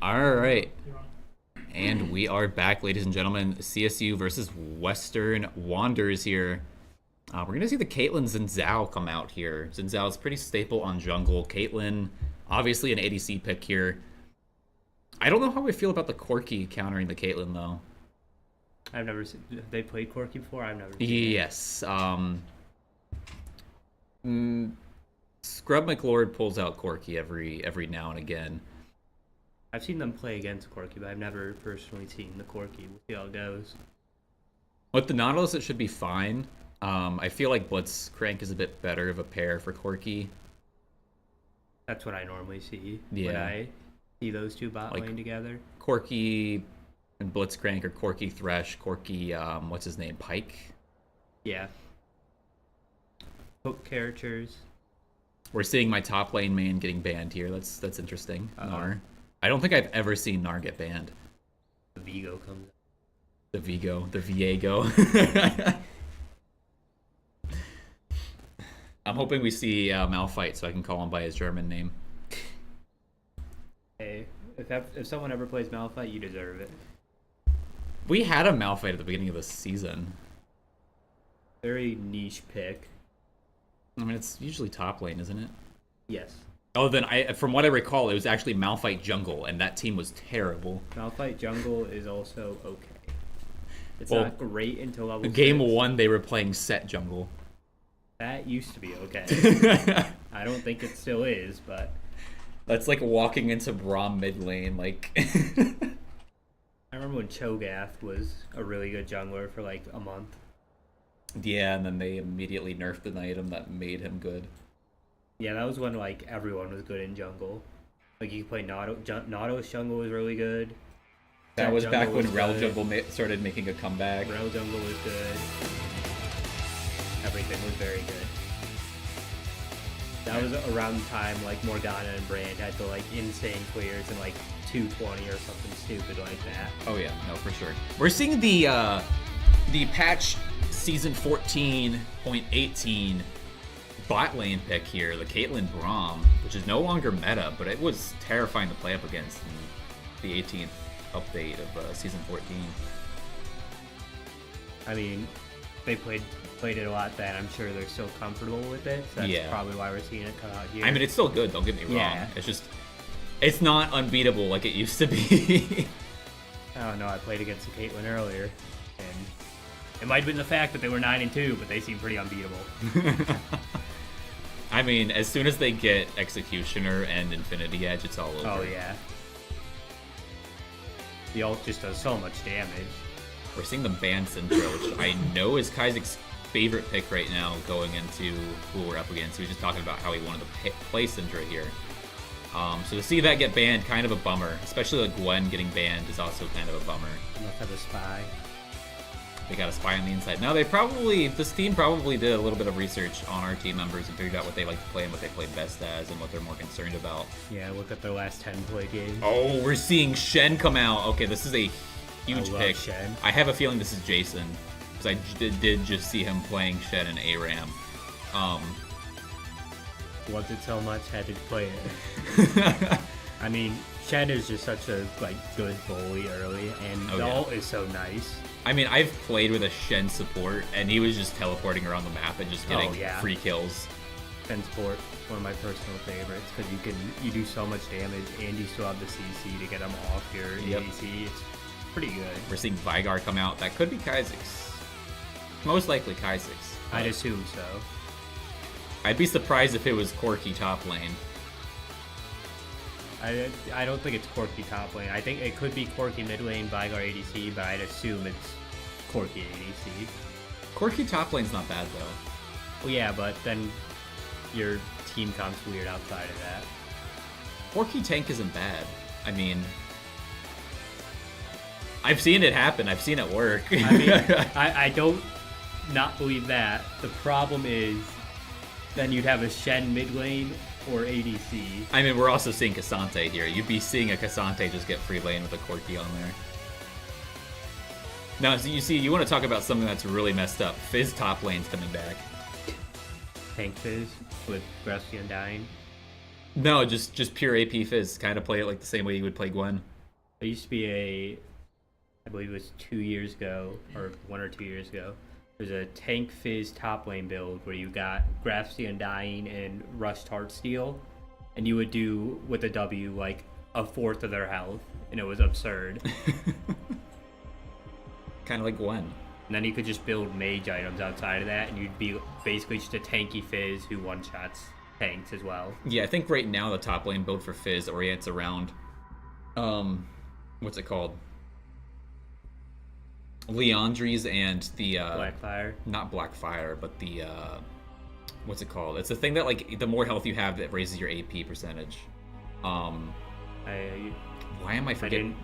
All right. And we are back, ladies and gentlemen. CSU versus Western Wanderers here. We're going to see the Caitlyn and Zhao come out here. Zhao is pretty staple on jungle. Caitlyn, obviously an ADC pick here. I don't know how I feel about the Corki countering the Caitlyn, though. I've never seen... Have they played Corki before? I've never seen Yes. Scrub McLord pulls out Corki every now and again. I've seen them play against Corki, but I've never personally seen the Corki. We'll see how it goes. With the Nautilus, it should be fine. I feel like Blitzcrank is a bit better of a pair for Corki. That's what I normally see Yeah. when I see those two bot Like- lane together. Corki and Blitzcrank, or Corki Thresh, Corki, what's his name, Pike? Yeah. Hook characters. We're seeing my top lane main getting banned here. That's interesting. Uh-oh. Gnar. I don't think I've ever seen Gnar get banned. The Vigo comes out. The Viego. I'm hoping we see Malphite so I can call him by his German name. Hey, if someone ever plays Malphite, you deserve it. We had a Malphite at the beginning of the season. Very niche pick. I mean, it's usually top lane, isn't it? Yes. Oh, then from what I recall, it was actually Malphite jungle, and that team was terrible. Malphite jungle is also okay. It's Well, not great until level Game 6. 1, they were playing set jungle. That used to be okay. I don't think it still is, but That's like walking into Braum mid lane, like... I remember when Cho'Gath was a really good jungler for like a month. Yeah, and then they immediately nerfed an item that made him good. Yeah, that was when like everyone was good in jungle. Like you could play Nautilus jungle was really good. That Zed was back jungle when was Rel good. jungle started making a comeback. Rel jungle was good. Everything was very good. That was around the time like Morgana and Brand had the like insane clears and like 220 or something stupid like that. Oh yeah, no, for sure. We're seeing the patch season 14.18 bot lane pick here, the Caitlyn Braum, which is no longer meta, but it was terrifying to play up against in the 18th update of season 14. I mean, they played it a lot then. I'm sure they're still comfortable with it. So that's Yeah. probably why we're seeing it come out here. I mean, it's still good, don't get me wrong. Yeah. It's just, it's not unbeatable like it used to be. I don't know. I played against the Caitlyn earlier, and it might have been the fact that they were 9-2, but they seem pretty unbeatable. I mean, as soon as they get Executioner and Infinity Edge, it's all over. Oh yeah. The ult just does so much damage. We're seeing them ban Syndra, which I know is Kaisek's favorite pick right now going into who we're up against. He was just talking about how he wanted to play Syndra here. So to see that get banned, kind of a bummer. Especially like Gwen getting banned is also kind of a bummer. Must have a spy. They got a spy on the inside. Now this team probably did a little bit of research on our team members and figured out what they like to play and what they play best as and what they're more concerned about. Yeah, look at their last 10 play games. Oh, we're seeing Shen come out. Okay, this is a huge I love pick. Shen. I have a fefeeling this is Jason, because I did just see him playing Shen and ARAM. Loved it so much, had to play it. I mean, Shen is just such a like good bully early, and Oh, the yeah. ult is so nice. I mean, I've played with a Shen support, and he was just teleporting around the map and just getting Oh, yeah. free kills. Shen support, one of my personal favorites, because you do so much damage, and you still have the CC to get them off your Yep. ADC. It's pretty good. We're seeing Vigar come out. That could be Kaisek's. Most likely Kaisek's. I'd assume so. I'd be surprised if it was Corki top lane. I don't think it's Corki top lane. I think it could be Corki mid lane, Vigar ADC, but I'd assume it's Corki ADC. Corki top lane's not bad, though. Well, yeah, but then your team comp's weird outside of that. Corki tank isn't bad. I mean, I've seen it happen. I've seen it work. I mean, I don't not believe that. The problem is then you'd have a Shen mid lane or ADC. I mean, we're also seeing Cassante here. You'd be seeing a Cassante just get free lane with a Corki on there. Now, so you want to talk about something that's really messed up. Fizz top lane's coming back. Tank Fizz with Rusty Undying. No, just pure AP Fizz. Kind of play it like the same way you would play Gwen. There used to be I believe it was 2 years ago, or 1 or 2 years ago. There's a Tank Fizz top lane build where you got Grafsty Undying and Rushed Heartsteel, and you would do with a W like a fourth of their health, and it was absurd. Kind of like Gwen. And then you could just build mage items outside of that, and you'd be basically just a tanky Fizz who one-shots tanks as well. Yeah, I think right now the top lane build for Fizz orients around, what's it called? Leandry's and the Blackfire. Not Blackfire, but the what's it called? It's the thing that like the more health you have, that raises your AP percentage. Why am I forgetting?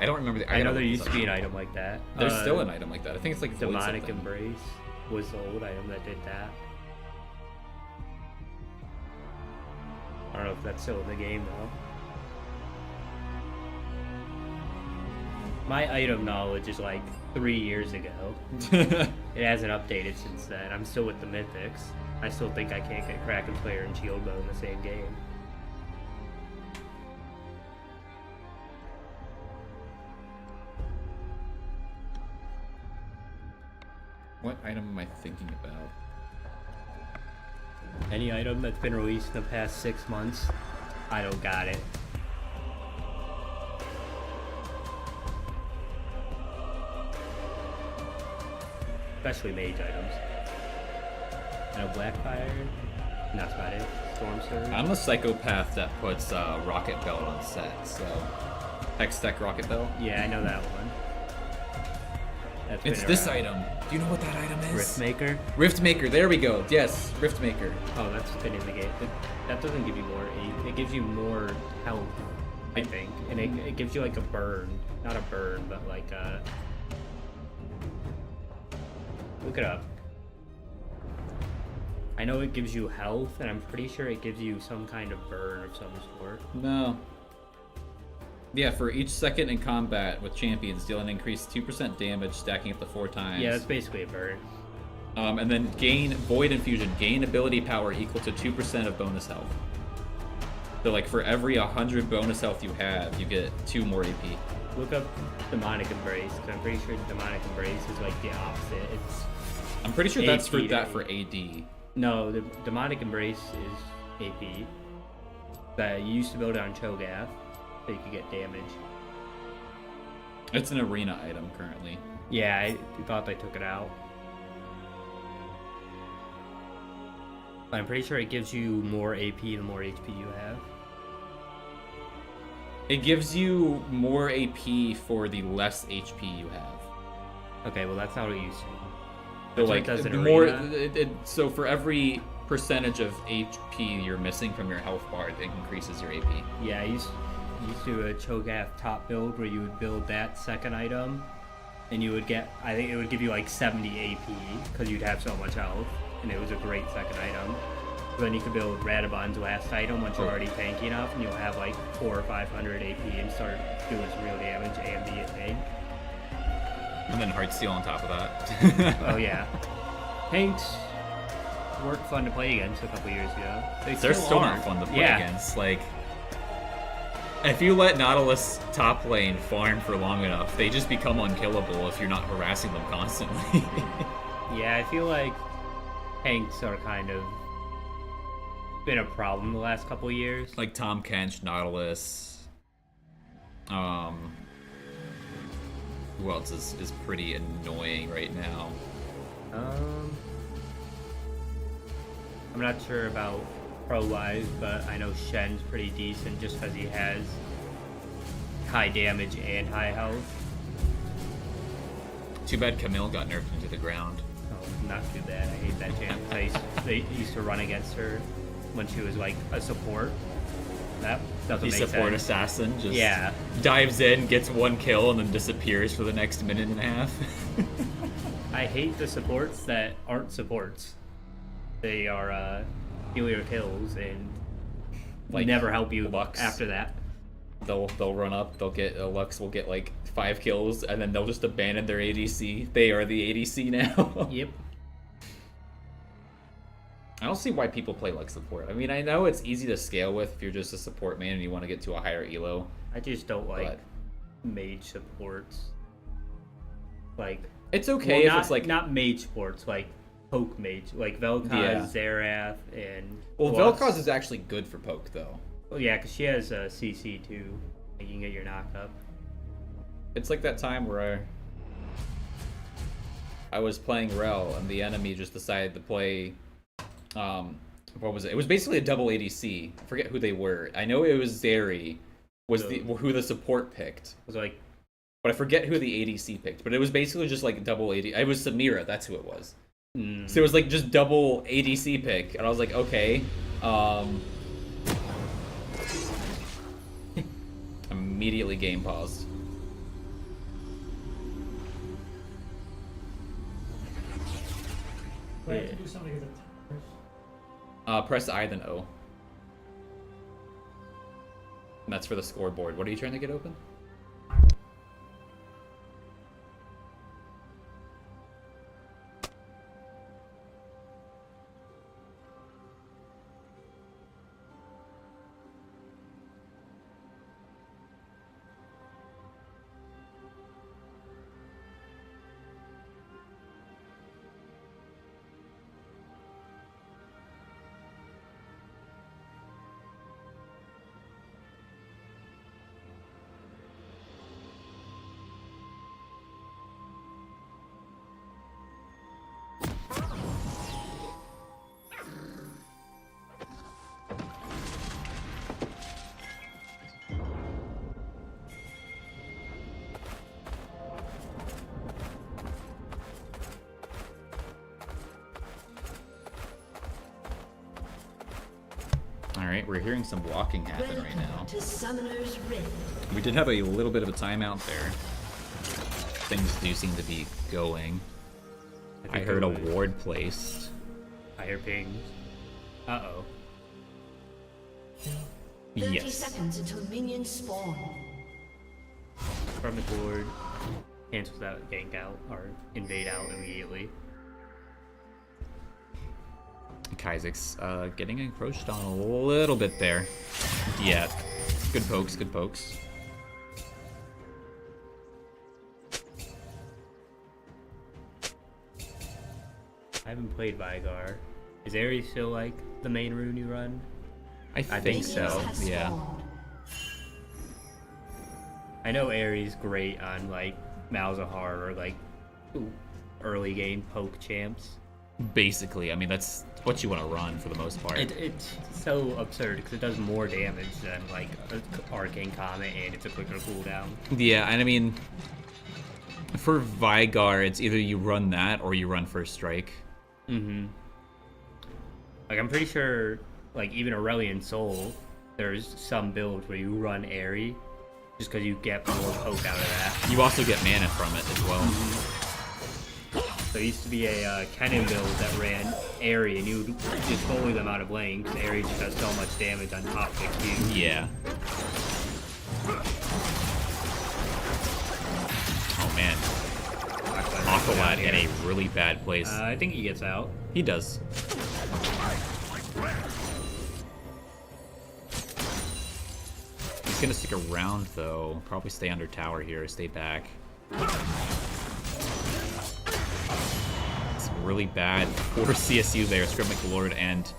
I don't remember. I know there used to be an item like that. There's still an item like that. I think it's like Demonic Embrace was the old item that did that. I don't know if that's still in the game though. My item knowledge is like 3 years ago. It hasn't updated since then. I'm still with the Mythics. I still think I can't get Kraken Slayer and Shield Bow in the same game. What item am I thinking about? Any item that's been released in the past 6 months, I don't got it. Especially mage items. No Blackfire. That's about it. Storm Surge. I'm a psychopath that puts Rocket Belt on set, so Hextech Rocket Belt. Yeah, I know that one. It's this item. Do you know what that item is? Riftmaker? Riftmaker, there we go. Yes, Riftmaker. Oh, that's been in the game. That doesn't give you more AP. It gives you more health, I think. And it gives you like a burn. Not a burn, but like a... Look it up. I know it gives you health, and I'm pretty sure it gives you some kind of burn of some sort. No. Yeah, for each second in combat with champions, deal an increased 2% damage, stacking up to 4 times. Yeah, that's basically a burn. And then gain Void Infusion, gain ability power equal to 2% of bonus health. So like for every 100 bonus health you have, you get 2 more AP. Look up Demonic Embrace, because I'm pretty sure Demonic Embrace is like the opposite. I'm pretty sure that's for AP. that for AD. No, the Demonic Embrace is AP. But you used to build it on Cho'Gath, so you could get damage. It's an arena item currently. Yeah, I thought they took it out. But I'm pretty sure it gives you more AP the more HP you have. It gives you more AP for the less HP you have. Okay, well that's not what it used to. So That's like what it does in more, Arena. so for every percentage of HP you're missing from your health bar, it increases your AP. Yeah, I used to do a Cho'Gath top build where you would build that second item, and you would get, I think it would give you like 70 AP because you'd have so much health, and it was a great second item. So then you could build Radabon's last item once you're already tanky enough, and you'll have like 400 or 500 AP and start doing some real damage, AMD at tank. And then Heartsteel on top of that. Oh yeah. Tanks weren't fun to play against a couple years ago. They're still not fun to play against. Like, if you let Nautilus top lane farm for long enough, they just become unkillable if you're not harassing them constantly. Yeah, I feel like tanks are kind of been a problem the last couple of years. Like Tom Kench, Nautilus. Who else is pretty annoying right now? I'm not sure about pro-wise, but I know Shen's pretty decent just because he has high damage and high health. Too bad Camille got nerfed into the ground. Oh, not too bad. I hate that champ. They used to run against her when she was like a support. That doesn't make sense. The support assassin just Yeah. dives in, gets 1 kill, and then disappears for the next minute and a half. I hate the supports that aren't supports. They are steal your kills and Like never help you Lux. after that. They'll run up, they'll get Lux will get like 5 kills, and then they'll just abandon their ADC. They are the ADC now. Yep. I don't see why people play Lux support. I mean, I know it's easy to scale with if you're just a support man and you want to get to a higher elo. I just don't like But mage supports. Like It's okay well, if it's like not mage supports, like poke mage, like Vel'Koz, Yeah. Xerath, and well, who else? Vel'Koz is actually good for poke though. Oh yeah, because she has CC too. Like, you can get your knockup. It's like that time where I was playing Rel and the enemy just decided to play what was it? It was basically a double ADC. I forget who they were. I know it was Zeri was who the support picked. It was like But I forget who the ADC picked. But it was basically just like double AD. It was Samira, that's who it was. So it was like just double ADC pick. And I was like, okay. Immediately game paused. Do I have to do something with the towers? Press I then O. And that's for the scoreboard. What are you trying to get open? Alright, we're hearing some walking happen right now. To Summoner's Rift. We did have a little bit of a timeout there. Things do seem to be going. I heard a ward placed. higher pings. Uh-oh. 30 Yes. seconds until minions spawn. From the board. Cancels that gank out, or invade out immediately. Kaizik's getting encroached on a little bit there. Yeah. Good pokes, good pokes. I haven't played Vygar. Is Ares still like the main rune you run? I think so, Has yeah. spawned. I know Ares great on like Malzahar or like early game poke champs. Basically, I mean, that's what you want to run for the most part. It's so absurd because it does more damage than like Arcane Comet, and it's a quicker cooldown. Yeah, and I mean, for Vygar, it's either you run that or you run First Strike. Mm-hmm. Like I'm pretty sure, like even Aurelion Soul, there's some builds where you run Airy, just because you get more poke out of that. You also get mana from it as well. So there used to be a Kennen build that ran Airy, and you would just bully them out of lane because Airy just does so much damage on top 16. Yeah. Oh man. Aqualad in a really bad place. I think he gets out. He does. He's gonna stick around though. Probably stay under tower here, stay back. It's really bad for CSU there. Scribbling Lord and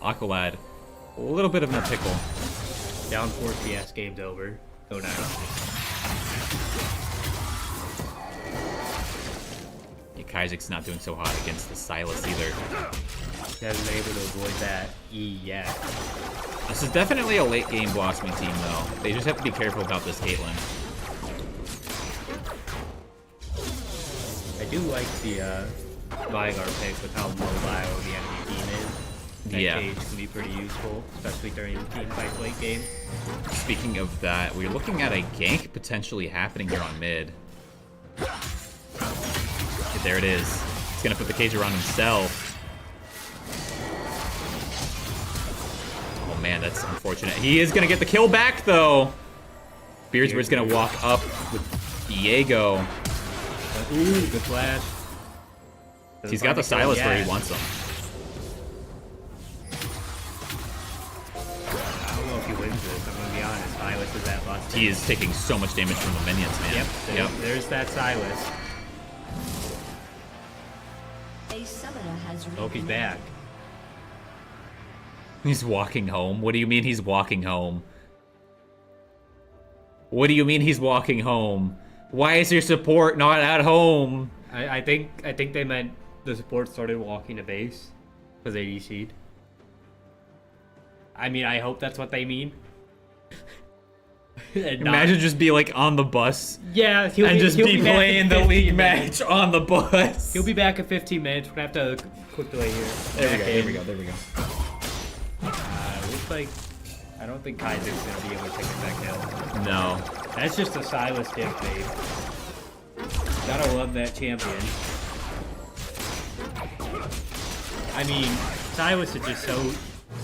Aqualad. A little bit of a pickle. Down 4 CS, game's over. Go now. Yeah, Kaizik's not doing so hot against the Silas either. He hasn't been able to avoid that E yet. This is definitely a late game blossoming team though. They just have to be careful about this Caitlyn. I do like the Vygar pick with how mobile the enemy team is. That Yeah. cage can be pretty useful, especially during the team fight late game. Speaking of that, we're looking at a gank potentially happening here on mid. There it is. He's gonna put the cage around himself. Oh man, that's unfortunate. He is gonna get the kill back though. Beardsbird's gonna walk up with Diego. Ooh, good flash. He's got the Silas where he wants him. I don't know if he wins lose this. I'm gonna be honest. Silas is that busted. He is taking so much damage from the minions, man. Yep. There's that Silas. A summoner has Oh, he's back. He's walking home. What do you mean he's walking home? What do you mean he's walking home? Why is your support not at home? I think they meant the support started walking to base because they DC'd. I mean, I hope that's what they mean. Imagine just be like on the bus. Yeah, he'll be playing the league match on the bus. He'll be back in 15 minutes. We're gonna have to quick delay here. There we go. Looks like I don't think Kaiser's gonna be able to take it back hill. No. That's just a Silas dick, babe. Gotta love that champion. I mean, Silas is just so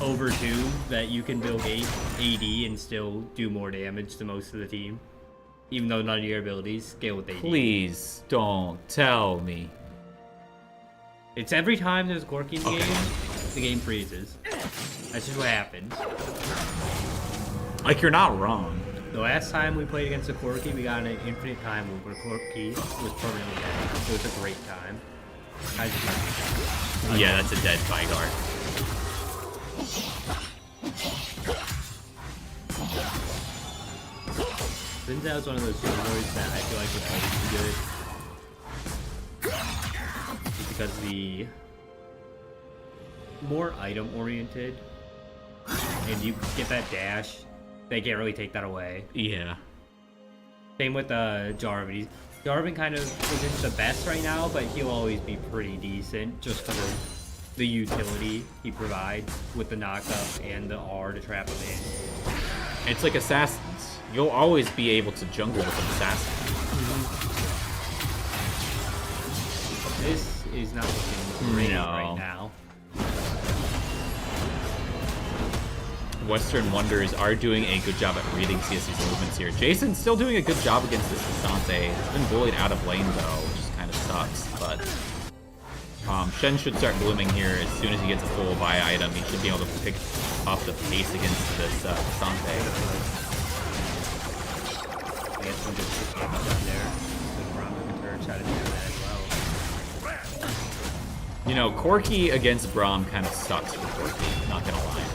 overdue that you can build AD and still do more damage to most of the team. Even though none of your abilities scale with AD. Please don't tell me. It's every time there's Corki in the game, the game freezes. That's just what happens. Like, you're not wrong. The last time we played against the Corki, we got an infinite time loop where Corki was permanently dead. It was a great time. Yeah, that's a dead Vygar. Zinzao is one of those heroes that I feel like would always be good. Just because the more item oriented, and you get that dash, they can't really take that away. Yeah. Same with Jarvan. Jarvan kind of isn't the best right now, but he'll always be pretty decent just because of the utility he provides with the knockup and the R to trap him in. It's like assassins. You'll always be able to jungle with an assassin. This is not looking great right now. Western Wonders are doing a good job at reading CSU's movements here. Jason's still doing a good job against this Asante. He's been bullied out of lane though, which kind of sucks, but Shen should start blooming here as soon as he gets a full buy item. He should be able to pick up the pace against this Asante. I guess some good shit down there. The Brahma Return try to do that as well. You know, Corki against Braum kind of sucks for Corki, not gonna lie.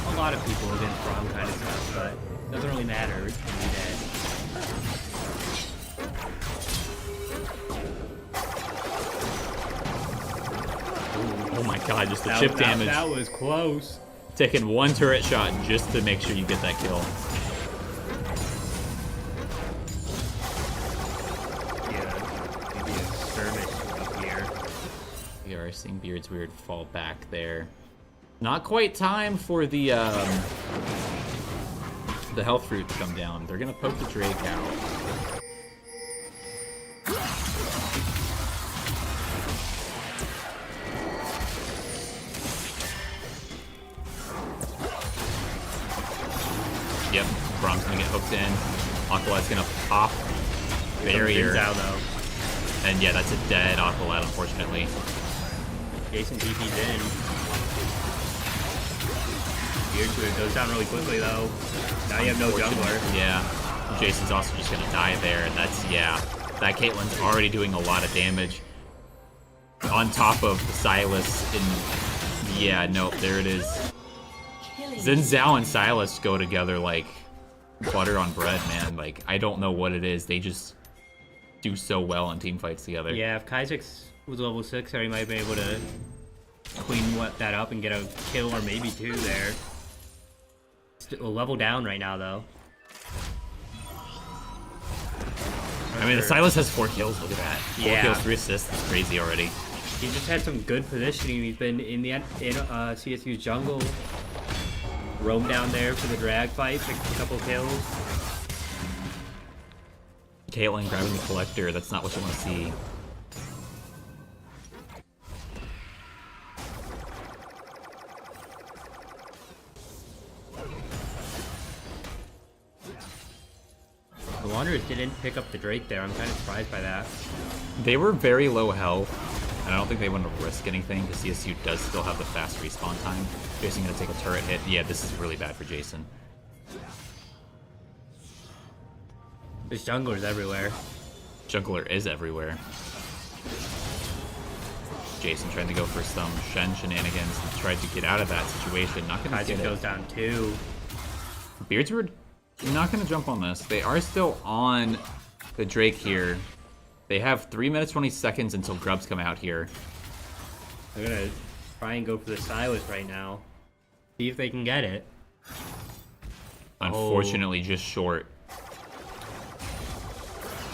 A lot of people against Braum kind of sucks, but it doesn't really matter when you're dead. Oh my god, just the chip damage. That was close. Taking one turret shot just to make sure you get that kill. Yeah, maybe a skirmish up here. We are seeing Beard's Weird fall back there. Not quite time for the health fruit to come down. They're gonna poke the Drake out. Yep, Braum's gonna get hooked in. Aqualat's gonna pop barrier. Though. And yeah, that's a dead Aqualat, unfortunately. Jason TP's in. It goes down really quickly though. Now you have no jungler. Yeah. Jason's also just gonna die there, and that's, yeah. That Caitlyn's already doing a lot of damage. On top of Silas and yeah, no, there it is. Xin Zhao and Silas go together like butter on bread, man. Like, I don't know what it is. They just do so well in team fights together. Yeah, if Kaizix was level 6, he might have been able to clean that up and get a kill or maybe 2 there. Still level down right now, though. I mean, the Silas has 4 kills. Look at that. 4 kills, 3 assists. That's crazy already. He just had some good positioning. He's been in CSU's jungle. Roam down there for the drag fight, picked a couple kills. Caitlyn grabbing the collector. That's not what you want to see. The Wanderers didn't pick up the Drake there. I'm kind of surprised by that. They were very low health, And I don't think they want to risk anything because CSU does still have the fast respawn time. Jason gonna take a turret hit. Yeah, this is really bad for Jason. There's junglers everywhere. Jungler is everywhere. Jason trying to go for some Shen shenanigans and tried to get out of that situation. Not gonna Isaac get goes it. down 2. Beardsword not gonna jump on this. They are still on the Drake here. They have 3 minutes 20 seconds until grubs come out here. They're gonna try and go for the Silas right now. See if they can get it. Unfortunately, just short.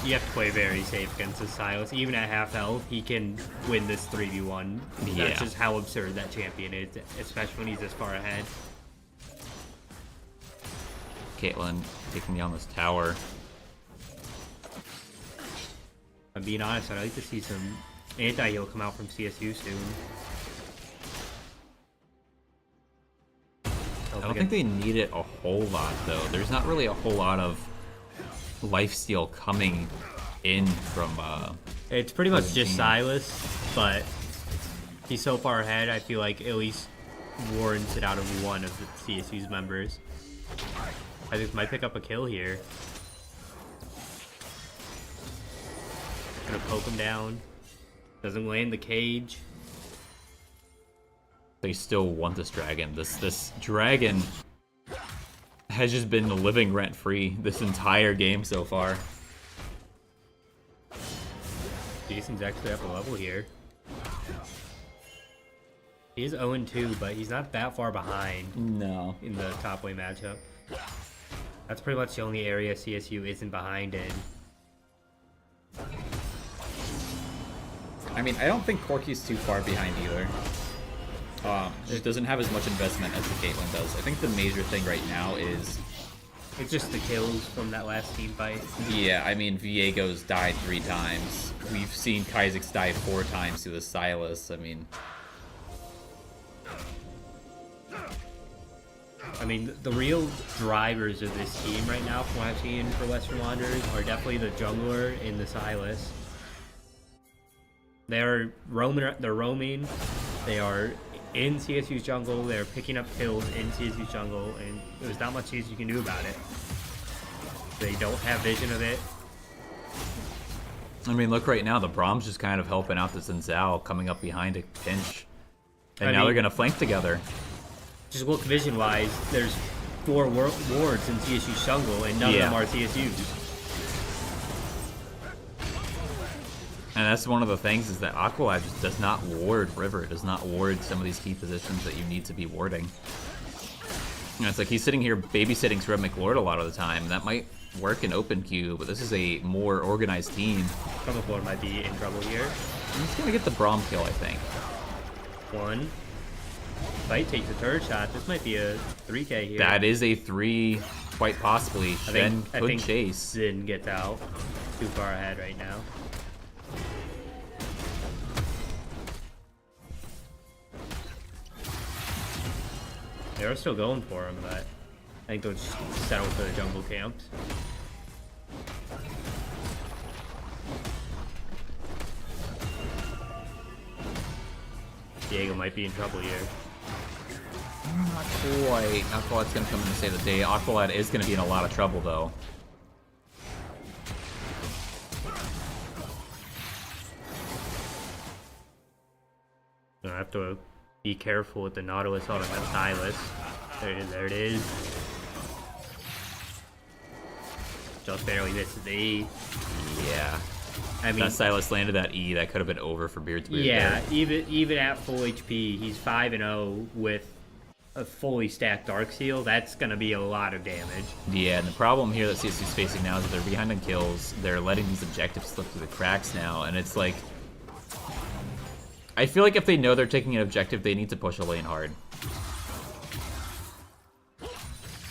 You have to play very safe against the Silas. Even at half health, he can win this 3v1. Yeah. That's just how absurd that champion is, especially when he's this far ahead. Caitlyn taking down this tower. I'm being honest, I'd like to see some anti-heal come out from CSU soon. I don't think they need it a whole lot, though. There's not really a whole lot of lifesteal coming in from It's pretty much just team. Silas, but he's so far ahead, I feel like at least warrants it out of one of the CSU's members. I think might pick up a kill here. Gonna poke him down. Doesn't land the cage. they still want this dragon. This dragon has just been living rent-free this entire game so far. Jason's actually up a level here. He is 0-2, but he's not that far behind No. in the top lane matchup. That's pretty much the only area CSU isn't behind in. I mean, I don't think Corky's too far behind either. Just doesn't have as much investment as the Caitlyn does. I think the major thing right now is... It's just the kills from that last team fight. Yeah, I mean, Viego's died 3 times. We've seen Kaizik's die 4 times to the Silas. I mean... The real drivers of this team right now, from what I've seen for Western Wanderers, are definitely the jungler and the Silas. They're roaming. They are in CSU's jungle. They're picking up kills in CSU's jungle, and there's not much CSU can do about it. They don't have vision of it. I mean, look right now, the Brahms just kind of helping out the Zinzao coming up behind a pinch. And now they're going to flank together. Just look vision-wise, there's 4 wards in CSU's jungle, and none of them are CSU's. And that's one of the things is that Aqualad just does not ward River. It does not ward some of these key positions that you need to be warding. And it's like he's sitting here babysitting Sred McLord a lot of the time. That might work in open queue, but this is a more organized team. Crumbleboard might be in trouble here. He's going to get the Braum kill, I think. 1. Fight takes a turret shot. This might be a 3k here. That is a 3, quite possibly. Shen I could think chase. Zin gets out. Too far ahead right now. They're still going for him, but I think they'll just settle for the jungle camps. Diego might be in trouble here. Not quite. Aqualad's going to come in to save the day. Aqualad is going to be in a lot of trouble, though. I have to be careful with the Nautilus on that Silas. There it is. Just barely missed the E. Yeah. I mean, That Silas landed that E, that could have been over for Beardswear. yeah, even at full HP, he's 5-0 with a fully stacked Dark Seal. That's gonna be a lot of damage. Yeah, and the problem here that CSU's facing now is that they're behind on kills. They're letting these objectives slip through the cracks now, and it's like... I feel like if they know they're taking an objective, they need to push a lane hard.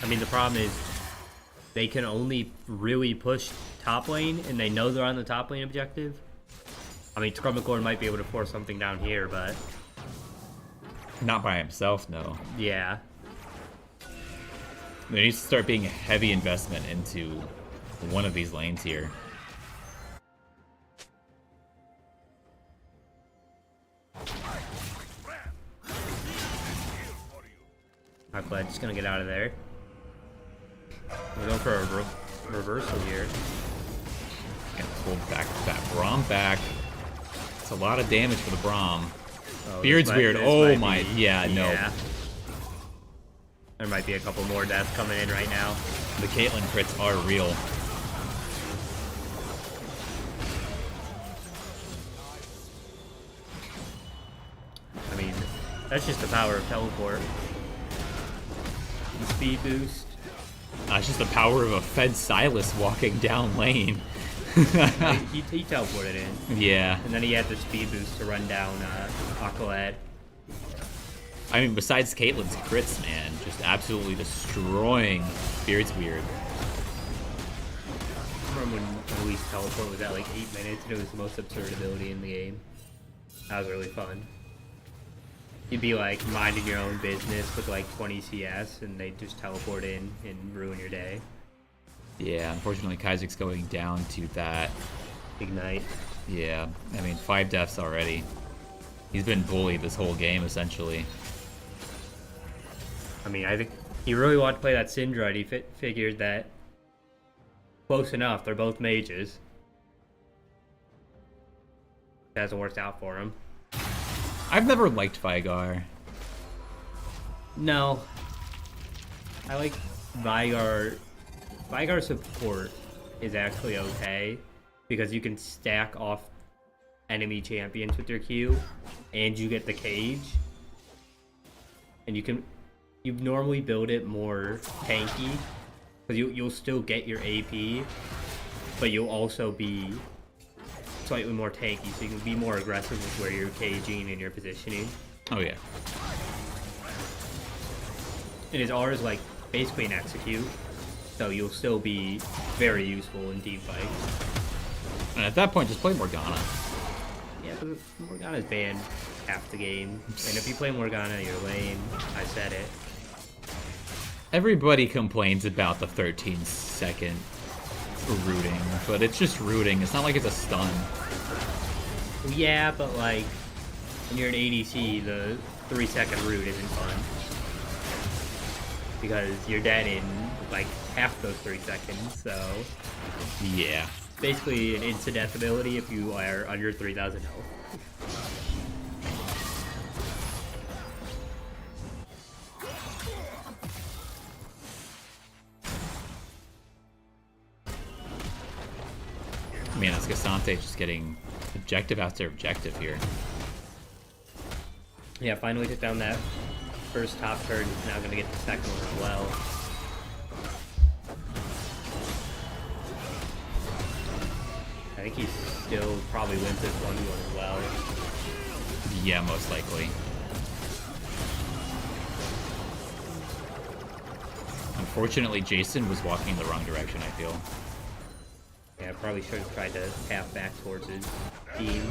I mean, the problem is they can only really push top lane, and they know they're on the top lane objective. I mean, Scrummacorn might be able to force something down here, but... Not by himself, no. yeah. There needs to start being a heavy investment into one of these lanes here. Aqua just gonna get out of there. We're going for a reversal here. And pull back that Braum back. It's a lot of damage for the Braum. Oh, Beard's weird. Oh my, yeah, no. There might be a couple more deaths coming in right now. The Caitlyn crits are real. I mean, that's just the power of teleport. The speed boost. It's just the power of a Fed Silas walking down lane. he teleported in. Yeah. And then he had the speed boost to run down Aqualad. I mean, besides Caitlyn's crits, man, just absolutely destroying Beard's weird. I remember when Luis teleport was at like 8 minutes and it was the most absurd ability in the game. That was really fun. You'd be like minding your own business with like 20 CS and they'd just teleport in and ruin your day. Yeah, unfortunately Kaizik's going down to that. Ignite. Yeah, I mean, 5 deaths already. He's been bullied this whole game, essentially. I mean, I think he really wanted to play that Syndra. He figured that close enough. They're both mages. It hasn't worked out for him. I've never liked Vigar. No. I like Vigar. Vigar support is actually okay because you can stack off enemy champions with your Q and you get the cage. And you normally build it more tanky because you'll still get your AP, but you'll also be slightly more tanky, so you can be more aggressive with where you're caging and your positioning. Oh yeah. And his R is like basically an execute, so you'll still be very useful in team fights. And at that point, just play Morgana. Yeah, but Morgana's banned half the game, and if you play Morgana, you're lame. I said it. Everybody complains about the 13-second rooting, but it's just rooting. It's not like it's a stun. Yeah, but like when you're an ADC, the 3-second root isn't fun because you're dead in like half those 3 seconds. So Yeah. basically an insta-death ability if you are under 3,000 health. Man, it's Cassante just getting objective after objective here. Yeah, finally took down that first top turn. He's now going to get the second one as well. I think he still probably wins this 1v1 as well. Yeah, most likely. Unfortunately, Jason was walking in the wrong direction, I feel. Yeah, I probably should have tried to tap back towards his team.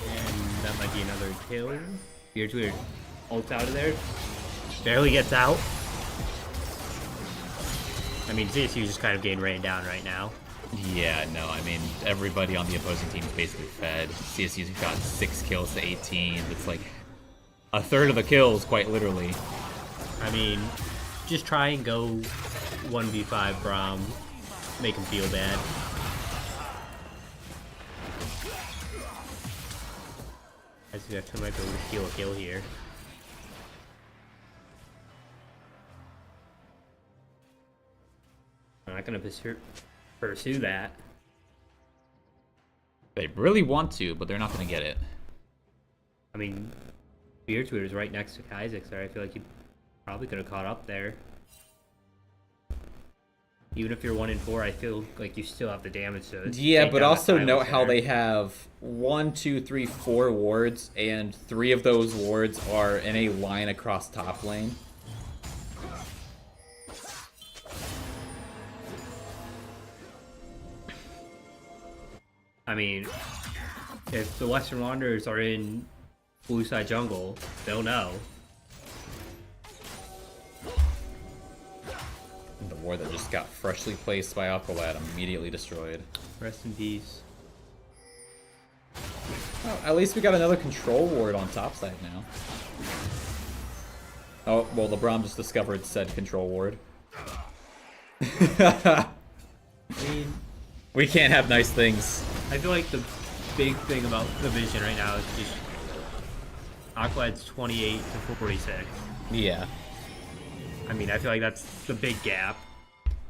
And that might be another kill. Beard's weird. Ults out of there. Barely gets out. I mean, CSU just kind of getting rained down right now. Yeah, no, I mean, everybody on the opposing team is basically fed. CSU's got 6 kills to 18. It's like a third of the kills, quite literally. I mean, just try and go 1v5 Braum. Make him feel bad. I think I might be able to steal a kill here. I'm not going to pursue that. They really want to, but they're not going to get it. I mean, Beardweir is right next to Kaizik's there. I feel like you probably could have caught up there. Even if you're 1-4, I feel like you still have the damage to. Yeah, take but down also the note how there. they have 1, 2, 3, 4 wards, and 3 of those wards are in a line across top lane. I mean, if the Western Wanderers are in blue side jungle, they'll know. And the ward that just got freshly placed by Aqualad immediately destroyed. Rest in peace. at least we got another control ward on top side now. Oh, well, LeBron just discovered said control ward. I mean, We can't have nice things. I feel like the big thing about the Vision right now is just Aquad's 28 to 46. Yeah. I mean, I feel like that's the big gap.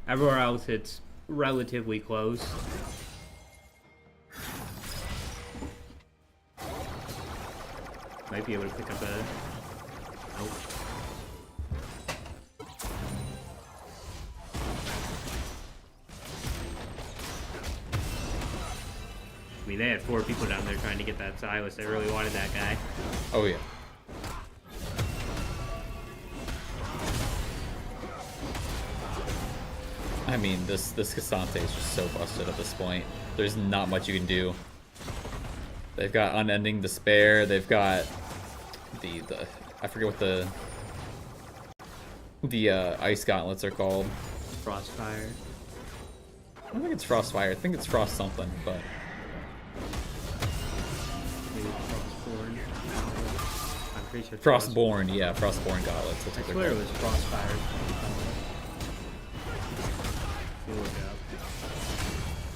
Everywhere else, it's relatively close. Might be able to pick up a... Nope. I mean, they had 4 people down there trying to get that Silas. They really wanted that guy. Oh, yeah. I mean, this Cassante is just so busted at this point. There's not much you can do. They've got Unending Despair. They've got the I forget what the ice gauntlets are called. Frostfire. I don't think it's Frostfire. I think it's Frost something, but Maybe Frostborn. I'm pretty sure. Frostborn. Yeah, Frostborn gauntlets. That's I what they're swear it called. was Frostfire. We'll look up.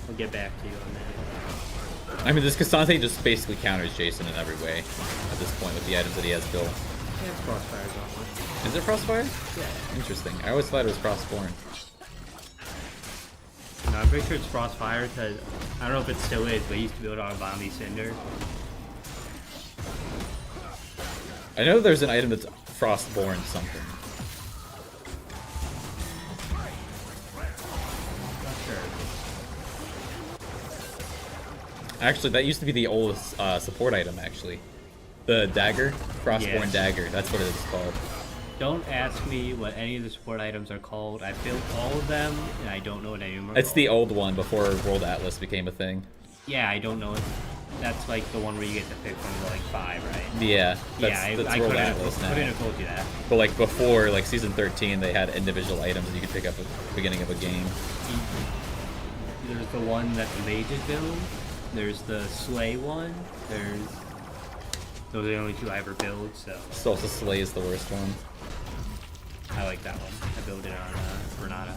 I'll get back to you on that. I mean, this Cassante just basically counters Jason in every way at this point with the items that he has built. Yeah, it's Frostfire's on one. Is it Frostfire? Yeah. Interesting. I always thought it was Frostborn. No, I'm pretty sure it's Frostfire because I don't know if it still is, but he used to be able to auto-bomb these Cinder. I know there's an item that's Frostborn something. Not sure. Actually, that used to be the oldest support item, actually. The dagger? Frostborn Yes. dagger. That's what it's called. Don't ask me what any of the support items are called. I built all of them, and I don't know what any of them are It's called. the old one before World Atlas became a thing. Yeah, I don't know it. That's like the one where you get to pick from the like 5, right? Yeah, that's, yeah, that's I World couldn't Atlas have, couldn't now. have told you that. But like before, like season 13, they had individual items that you could pick up at the beginning of a game. There's the one that the mages build. There's the slay one. Those are the only 2 I ever build, so Still, the Slay is the worst one. I like that one. I built it on Renata.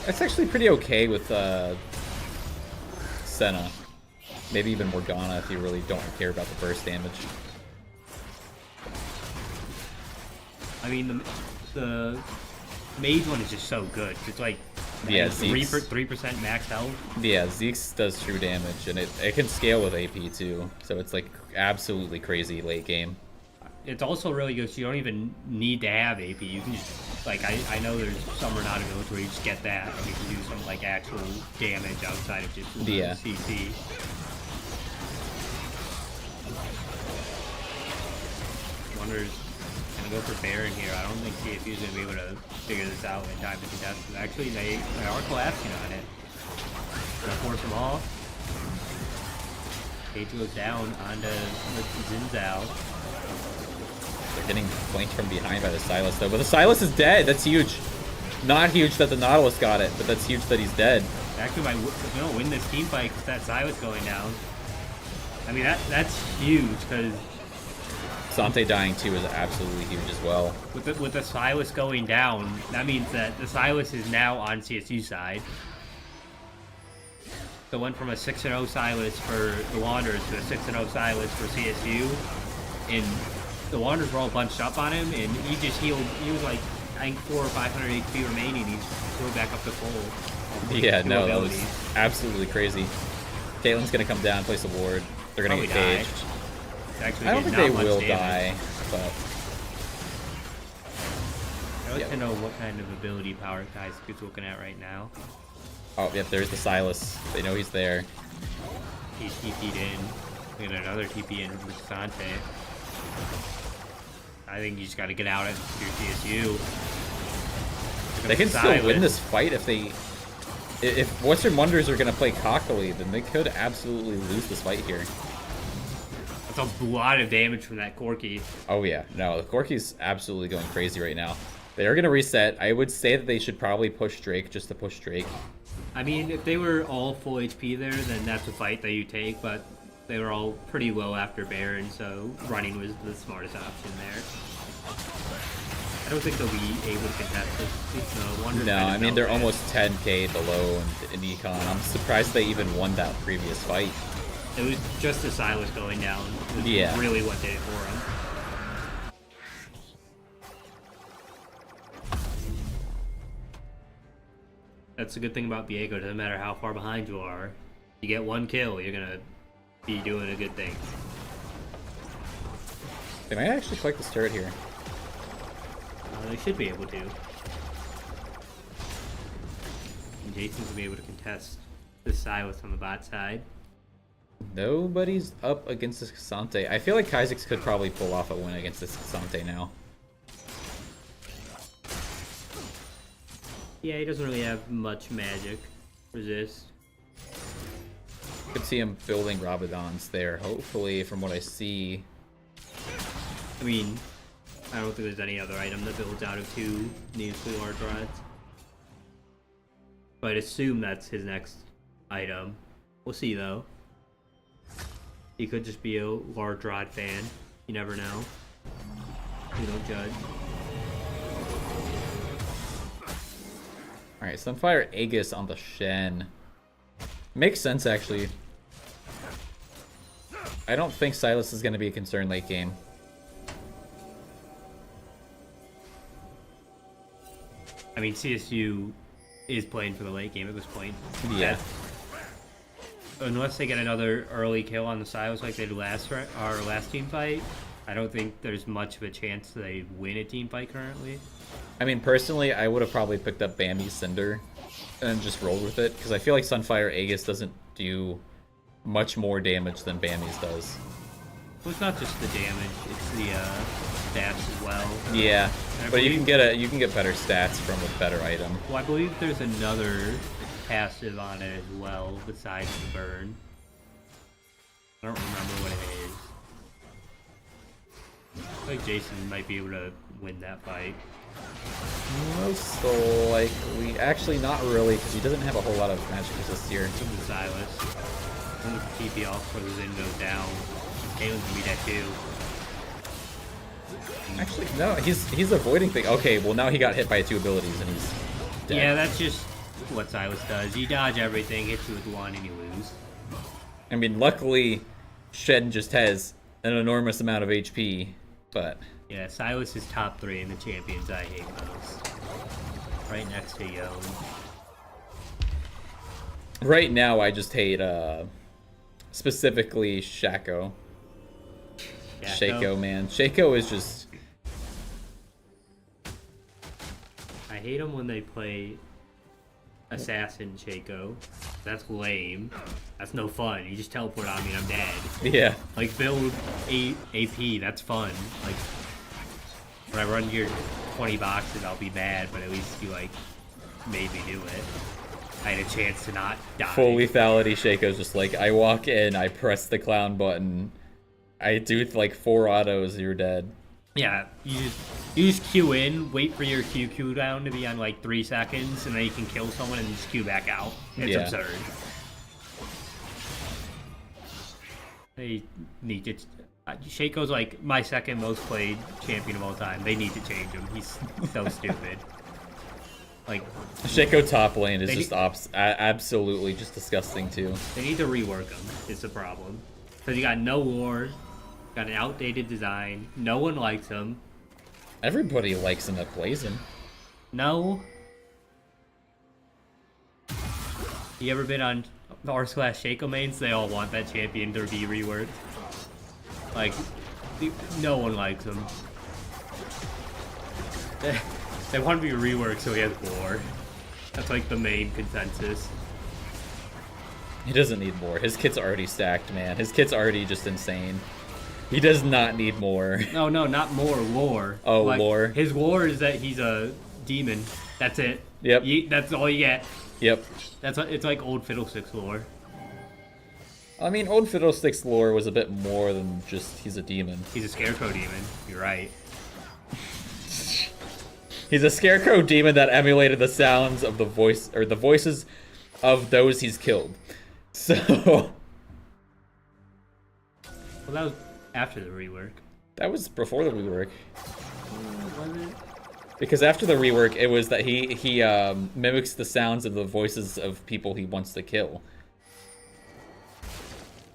It's actually pretty okay with Senna. Maybe even Morgana if you really don't care about the burst damage. I mean, the mage one is just so good. It's like Yeah, 3% max health. Yeah, Zeke's does true damage, and it can scale with AP too, so it's like absolutely crazy late game. It's also really good, so you don't even need to have AP. You can just, like, I know there's some Renata builds where you just get that, and you can do some, like, actual damage outside of just Yeah. CC. Wonder's gonna go for Baron here. I don't think CSU is gonna be able to figure this out in time to contest. Actually, they are collapsing on it. Gonna force them off. Cage goes down onto Xin Zhao. They're getting flanked from behind by the Silas though, but the Silas is dead. That's huge. Not huge that the Nautilus got it, but that's huge that he's dead. Actually, might win this team fight because that Silas going down. I mean, that's huge because Sante dying too is absolutely huge as well. with the Silas going down, that means that the Silas is now on CSU side. So it went from a 6-0 Silas for the Wanderers to a 6-0 Silas for CSU, and the Wanderers were all bunched up on him, and he just healed. He was like, I think 400 or 500 HP remaining. He's going back up to full. Yeah, no, that was abilities. absolutely crazy. Caitlyn's gonna come down, place a ward. They're gonna Probably get die. caged. Actually, I don't did think they not much will damage. die, but I'd like Yep. to know what kind of ability power guys is looking at right now. oh yep, there's the Silas. They know he's there. He's TP'd in. We got another TP in with Sante. I think you just got to get out at your CSU. They can still win this fight if they... If Western Wonders are going to play cockily, then they could absolutely lose this fight here. That's a lot of damage from that Corki. Oh yeah, no, the Corki's absolutely going crazy right now. They are going to reset. I would say that they should probably push Drake just to push Drake. I mean, if they were all full HP there, then that's a fight that you take, but They were all pretty low after Baron, so running was the smartest option there. I don't think they'll be able to contest this. No, I mean, they're almost 10k below in Econ. I'm surprised they even won that previous fight. It was just the Silas going down. Was Yeah. really what did it for him. That's the good thing about Viego. It doesn't matter how far behind you are. You get one kill, you're gonna be doing a good thing. They might actually click this turret here. They should be able to. And Jason's gonna be able to contest the Silas on the bot side. Nobody's up against this Cassante. I feel like Kha'Zix could probably pull off a win against this Cassante now. Yeah, he doesn't really have much magic resist. Could see him building Rabadons there, hopefully, from what I see. I mean, I don't think there's any other item that builds out of 2 needlessly large rods. But I'd assume that's his next item. We'll see though. He could just be a large rod fan. You never know. You don't judge. Alright, Sunfire Aegis on the Shen. Makes sense, actually. I don't think Silas is going to be a concern late game. I mean, CSU is playing for the late game at this point. Yeah. Unless they get another early kill on the Silas like they did our last team fight, I don't think there's much of a chance they win a team fight currently. I mean, personally, I would have probably picked up Bambi's Cinder and just rolled with it, because I feel like Sunfire Aegis doesn't do much more damage than Bambi's does. Well, it's not just the damage; it's the stats as well. Yeah, but you can get better stats from a better item. Well, I believe there's another passive on it as well besides the burn. I don't remember what it is. I think Jason might be able to win that fight. Most likely. Actually, not really, because he doesn't have a whole lot of magic resist here. So does Silas. When the TP off before the Zen goes down, Kalen's gonna be dead too. Actually, no, he's avoiding things. Okay, well now he got hit by 2 abilities and he's dead. Yeah, that's just what Silas does. You dodge everything, hits you with 1, and you lose. I mean, luckily, Shen just has an enormous amount of HP, but... Yeah, Silas is top 3 in the champions I hate most. Right next to Yo. Right now, I just hate, specifically Shaco. Shaco, man. Shaco is just... I hate them when they play Assassin Shaco. That's lame. That's no fun. You just teleport on me and I'm dead. Yeah. Like, build AP, that's fun. Like, when I run your 20 boxes, I'll be mad, but at least you, like, made me do it. I had a chance to not die. Full lethality Shaco's just like, I walk in, I press the clown button, I do like 4 autos, you're dead. Yeah, you just queue in, wait for your Q cooldown to be on like 3 seconds, and then you can kill someone and just queue back out. It's absurd. They need to... Shaco's like my second most played champion of all time. They need to change him. He's so stupid. Like, Shaco top lane is just absolutely just disgusting too. They need to rework him. It's the problem. Because you got no war, got an outdated design. No one likes him. Everybody likes him that plays him. No. You ever been on r/Shaco mains? They all want that champion to be reworked. Like, no one likes him. They want to be reworked so he has war. That's like the main consensus. He doesn't need more. His kit's already stacked, man. His kit's already just insane. He does not need more. No, not more, lore. Oh, like, lore. His lore is that he's a demon. That's it. Yep. That's all you get. Yep. It's like old Fiddlesticks lore. I mean, Old Fiddlesticks lore was a bit more than just he's a demon. He's a scarecrow demon. You're right. He's a scarecrow demon that emulated the sounds of the voices of those he's killed. So Well, that was after the rework. That was before the rework. Was it? Because after the rework, it was that he mimics the sounds of the voices of people he wants to kill.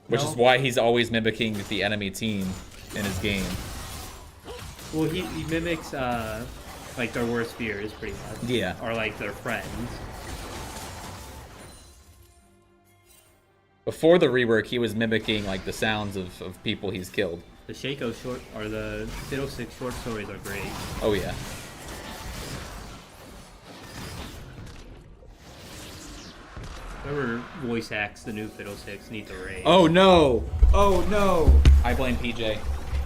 Which is why he's always mimicking the enemy team in his game. Well, he mimics like their worst fears pretty much. Yeah. Or like their friends. Before the rework, he was mimicking like the sounds of people he's killed. The Shaco short or the Fiddlesticks short stories are great. Oh yeah. Whoever voice acts the new Fiddlesticks needs a raise. Oh no! Oh no! I blame PJ.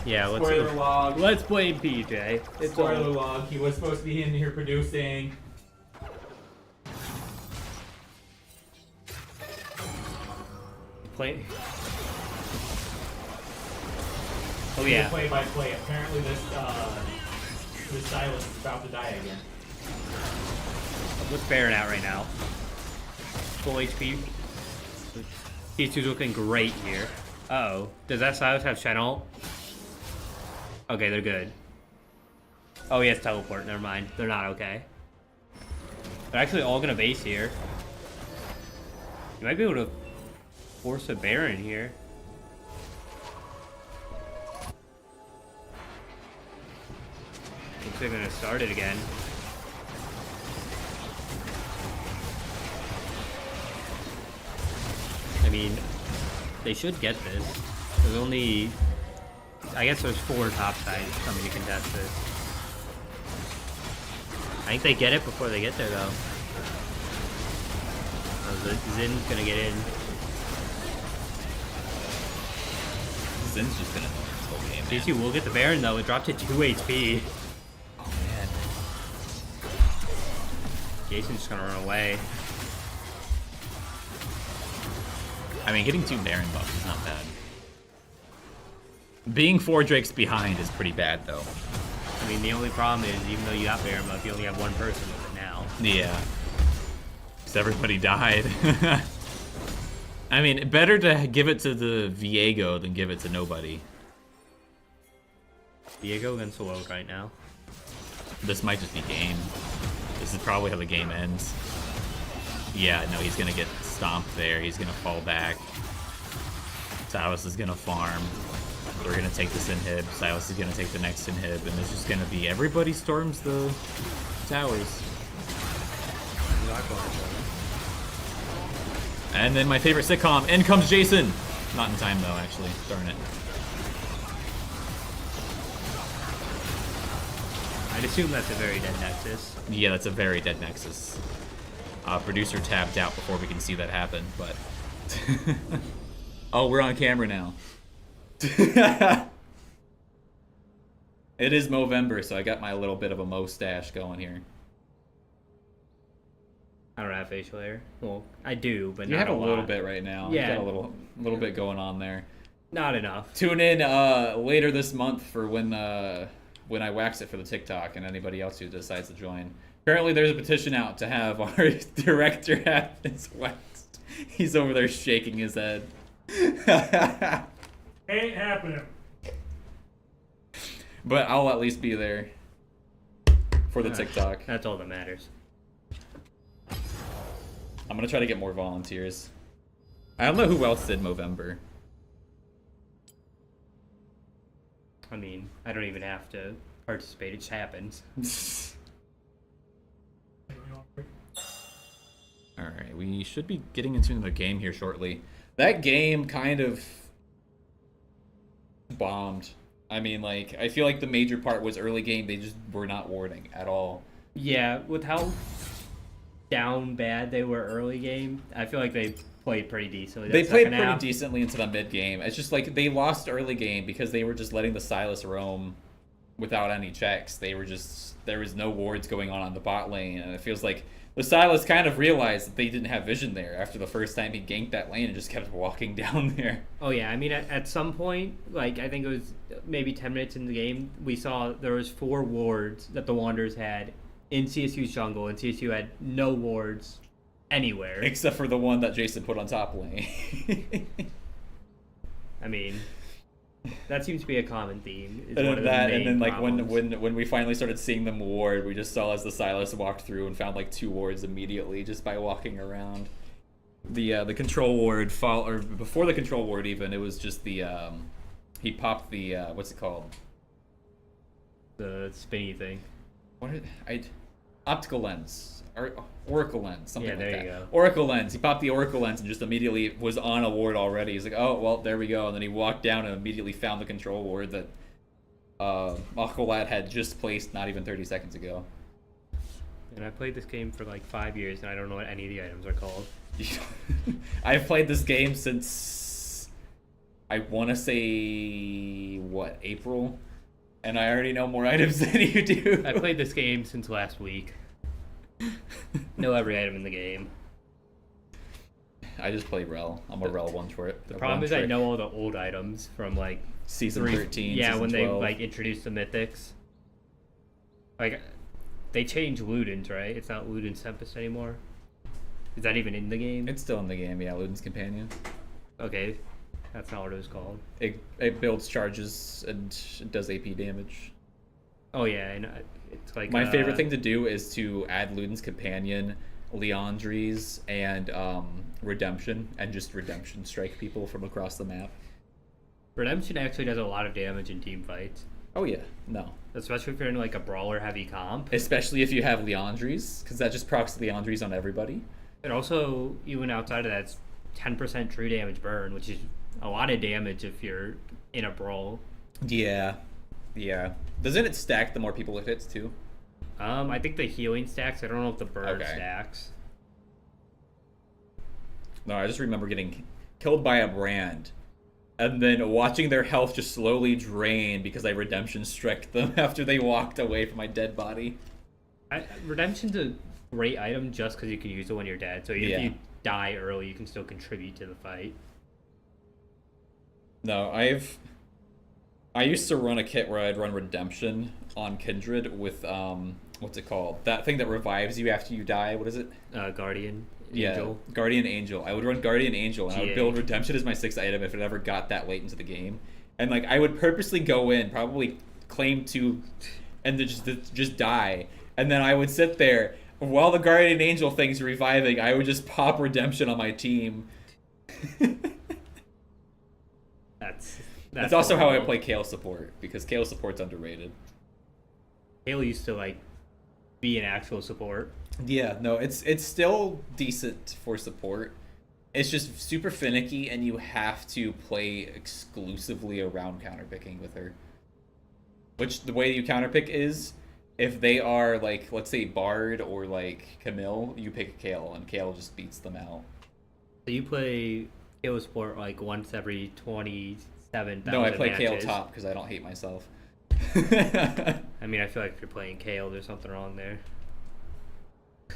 Yeah, Spoiler log. let's blame PJ. It's Spoiler all- log. He was supposed to be in here producing. Play. Oh yeah. Play by play. Apparently this Silas is about to die again. What's Baron at right now? Full HP. T2's looking great here. Uh-oh. Does that Silas have Channel? Okay, they're good. Oh, he has teleport. Never mind. They're not okay. They're actually all gonna base here. You might be able to force a Baron here. Looks like they're gonna start it again. I mean, they should get this. There's only, I guess there's 4 top sides coming to contest this. I think they get it before they get there though. Oh, Zin's gonna get in. Zin's just gonna win this whole game. CSU will get the Baron though, it dropped to 2 HP. Oh man. Jason's just gonna run away. I mean, getting 2 Baron buffs is not bad. Being 4 Drakes behind is pretty bad, though. I mean, the only problem is, even though you got Baron buff, you only have 1 person with it now. Yeah. Because everybody died. I mean, better to give it to the Viego than give it to nobody. Viego against Soloke right now. This might just be game. This is probably how the game ends. Yeah, no, he's gonna get stomped there. He's gonna fall back. Silas is gonna farm. We're gonna take this inhib. Silas is gonna take the next inhib, and it's just gonna be everybody storms the towers. And then my favorite sitcom, in comes Jason. Not in time though, actually. Darn it. I'd assume that's a very dead Nexus. Yeah, that's a very dead Nexus. Producer tapped out before we can see that happen, but... Oh, we're on camera now. It is Movember, so I got my little bit of a Mo stash going here. I don't have facial hair. Well, I do, but You not have a lot. little bit right now. Yeah. You got a little bit going on there. Not enough. Tune in later this month for when I wax it for the TikTok and anybody else who decides to join. Apparently there's a petition out to have our director have his waxed. He's over there shaking his head. Ain't happening. But I'll at least be there for the TikTok. That's all that matters. I'm gonna try to get more volunteers. I don't know who else did Movember. I mean, I don't even have to participate. It just happens. Alright, we should be getting into another game here shortly. That game kind of bombed. I mean, like, I feel like the major part was early game. They just were not warding at all. Yeah, with how down bad they were early game, I feel like they played pretty decently. They that played second pretty half. decently into the mid game. It's just like they lost early game because they were just letting the Silas roam without any checks. They were just, there was no wards going on the bot lane, and it feels like the Silas kind of realized that they didn't have vision there after the first time he ganked that lane and just kept walking down there. Oh yeah, I mean at some point, like I think it was maybe 10 minutes in the game, we saw there was 4 wards that the Wanderers had in CSU's jungle, and CSU had no wards anywhere. Except for the one that Jason put on top lane. I mean, That seems to be a common theme. Is And one of then the main like problems. when we finally started seeing them ward, we just saw as the Silas walked through and found like 2 wards immediately just by walking around. The control ward or before the control ward even, it was just the he popped the what's it called? The spinny thing. Optical lens or oracle lens, something Yeah, like there that. you go. Oracle lens. He popped the oracle lens and just immediately was on a ward already. He's like, oh well, there we go. And then he walked down and immediately found the control ward that Aqualad had just placed not even 30 seconds ago. And I played this game for like 5 years, and I don't know what any of the items are called. I've played this game since I want to say what, April, and I already know more items than you do. I played this game since last week. Know every item in the game. I just play Rel. I'm a Rel one trick. The problem is I know all the old items from like Season 13. Yeah, season when 12. they like introduced the mythics. Like, they changed Ludens, right? It's not Ludens Tempest anymore. Is that even in the game? It's still in the game, yeah. Luden's Companion. Okay, that's not what it was called. It builds charges and it does AP damage. Oh yeah, and it's like My favorite thing to do is to add Luden's Companion, Leandries, and Redemption, and just Redemption strike people from across the map. Redemption actually does a lot of damage in team fights, Oh yeah, no. especially if you're in like a brawler heavy comp. Especially if you have Leandries, because that just procs Leandries on everybody. And also, even outside of that, it's 10% true damage burn, which is a lot of damage if you're in a brawl. Yeah. Yeah. Doesn't it stack the more people it hits too? I think the healing stacks. I don't know if the burn Okay. stacks. No, I just remember getting killed by a brand and then watching their health just slowly drain because I redemption struck them after they walked away from my dead body. Redemption's a great item just because you can use it when you're dead. So even Yeah. if you die early, you can still contribute to the fight. No, I used to run a kit where I'd run redemption on Kindred with what's it called? That thing that revives you after you die. What is it? Guardian, Yeah, Angel. Guardian Angel. I would run Guardian Angel, and I would GA. build Redemption as my 6th item if it ever got that late into the game. And like, I would purposely go in, probably claim 2, and then just die. And then I would sit there while the Guardian Angel thing's reviving. I would just pop Redemption on my team. That's also how I horrible. play Kale support, because Kale support's underrated. Halo used to like be an actual support. Yeah, no, it's still decent for support. It's just super finicky, and you have to play exclusively around counterpicking with her. Which, the way you counterpick is, if they are, like, let's say Bard or, like, Camille, you pick Kale, and Kale just beats them out. So you play Halo support like once every 27,000 No, I play Kale matches. top, because I don't hate myself. I mean, I feel like if you're playing Kale, there's something wrong there.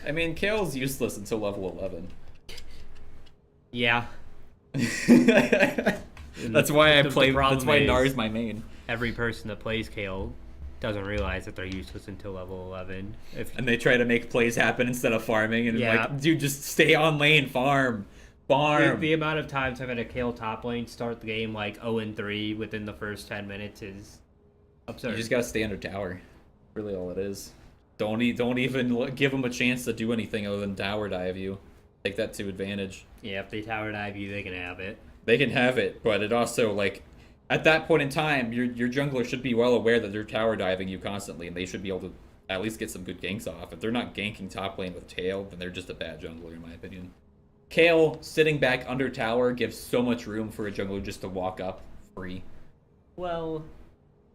I mean, Kale's useless until level 11. Yeah. That's why I The play. problem That's why is- Nar's my main. Every person that plays Kale doesn't realize that they're useless until level 11. And they try to make plays happen instead of farming, and Yeah. like, dude, just stay on lane, farm. The amount of times I've had a Kale top lane start the game like 0-3 within the first 10 minutes is absurd. You just gotta stay under tower. Really, all it is. Don't even give them a chance to do anything other than tower dive you. Take that to advantage. Yeah, if they tower dive you, they can have it. They can have it, but it also, like, at that point in time, your jungler should be well aware that they're tower diving you constantly, and they should be able to at least get some good ganks off. If they're not ganking top lane with tail, then they're just a bad jungler, in my opinion. Kale sitting back under tower gives so much room for a jungler just to walk up free. Well,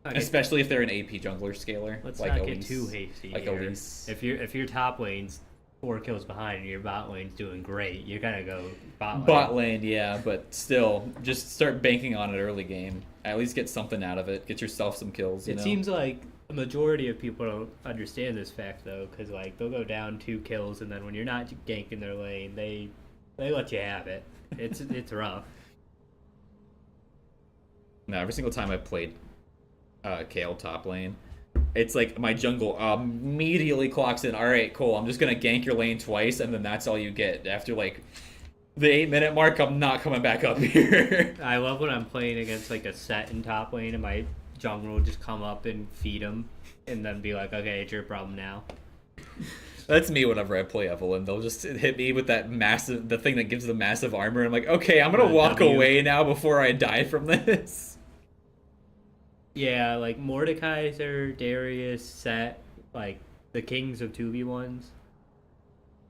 okay, Especially if they're an AP jungler scaler. let's like not Elise. get too hasty Like here. Elise. If your top lane's 4 kills behind and your bot lane's doing great, you're gonna go bot lane. Bot lane, yeah, but still, just start banking on it early game. At least get something out of it. Get yourself some kills. You It know? seems like a majority of people don't understand this fact though, because like they'll go down 2 kills and then when you're not ganking their lane, they let you have it. It's rough. No, every single time I've played Kale top lane, it's like my jungle immediately clocks in. All right, cool. I'm just gonna gank your lane twice, and then that's all you get. After like the 8-minute mark, I'm not coming back up here. I love when I'm playing against like a set in top lane and my jungler will just come up and feed him and then be like, okay, it's your problem now. That's me whenever I play Evelyn. They'll just hit me with that the thing that gives the massive armor. And I'm like, okay, I'm gonna walk away now before I die from this. Yeah, like Mordekaiser, Darius, Set, like the kings of 2v1s.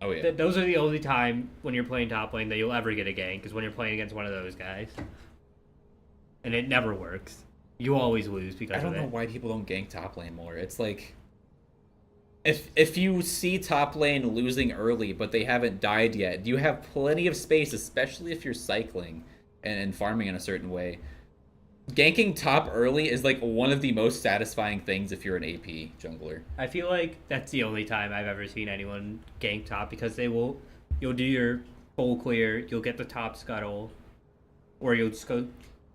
Oh yeah. Those are the only time when you're playing top lane that you'll ever get a gank, because when you're playing against one of those guys. And it never works. You always lose because of it. I don't know why people don't gank top lane more. It's like, if you see top lane losing early but they haven't died yet, you have plenty of space, especially if you're cycling and farming in a certain way. Ganking top early is like one of the most satisfying things if you're an AP jungler. I feel like that's the only time I've ever seen anyone gank top, because you'll do your full clear, you'll get the top scuttle, or you'll just go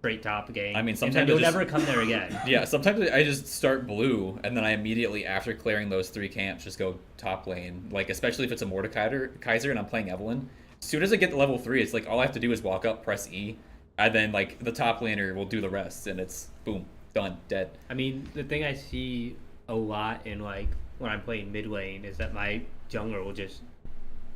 straight top gank. I mean, and sometimes then you'll never come there again. Yeah, sometimes I just start blue, and then I immediately, after clearing those 3 camps, just go top lane. Like, especially if it's a Mordekaiser and I'm playing Evelyn. As soon as I get to level 3, it's like all I have to do is walk up, press E, and then like the top laner will do the rest, and it's boom, done, dead. I mean, the thing I see a lot in like when I'm playing mid lane is that my jungler will just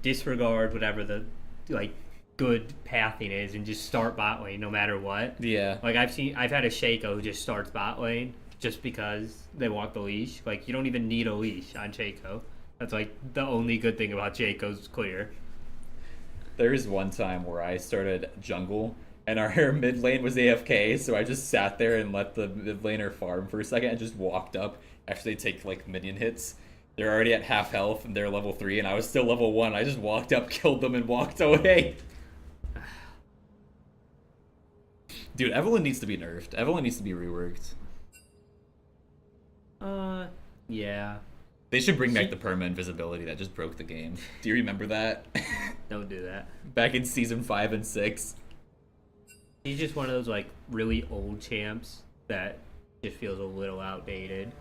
disregard whatever the like good pathing is and just start bot lane no matter what. Yeah. Like I've had a Shaco who just starts bot lane just because they want the leash. Like you don't even need a leash on Shaco. That's like the only good thing about Shaco's clear. There's one time where I started jungle and our mid lane was AFK, so I just sat there and let the mid laner farm for a second and just walked up after they take like minion hits. They're already at half health and they're level 3 and I was still level 1. I just walked up, killed them, and walked away. Dude, Evelyn needs to be nerfed. Evelyn needs to be reworked. Yeah. They should bring back the perma invisibility that just broke the game. Do you remember that? Don't do that. Back in season 5 and 6. He's just one of those like really old champs that just feels a little outdated.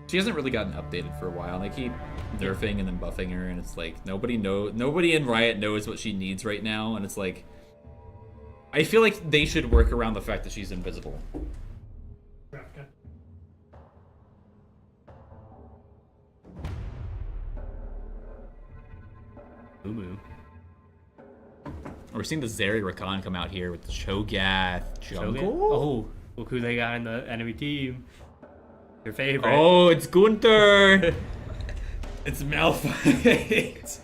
She hasn't really gotten updated for a while, and they keep nerfing and then buffing her, and it's like nobody in Riot knows what she needs right now, and it's like I feel like they should work around the fact that she's invisible. Ravka. Umu. We're seeing the Zeri Rakan come out here with the Cho'Gath jungle. Oh, look who they got in the enemy team. Your favorite. Oh, it's Gunther. It's Malphite. It's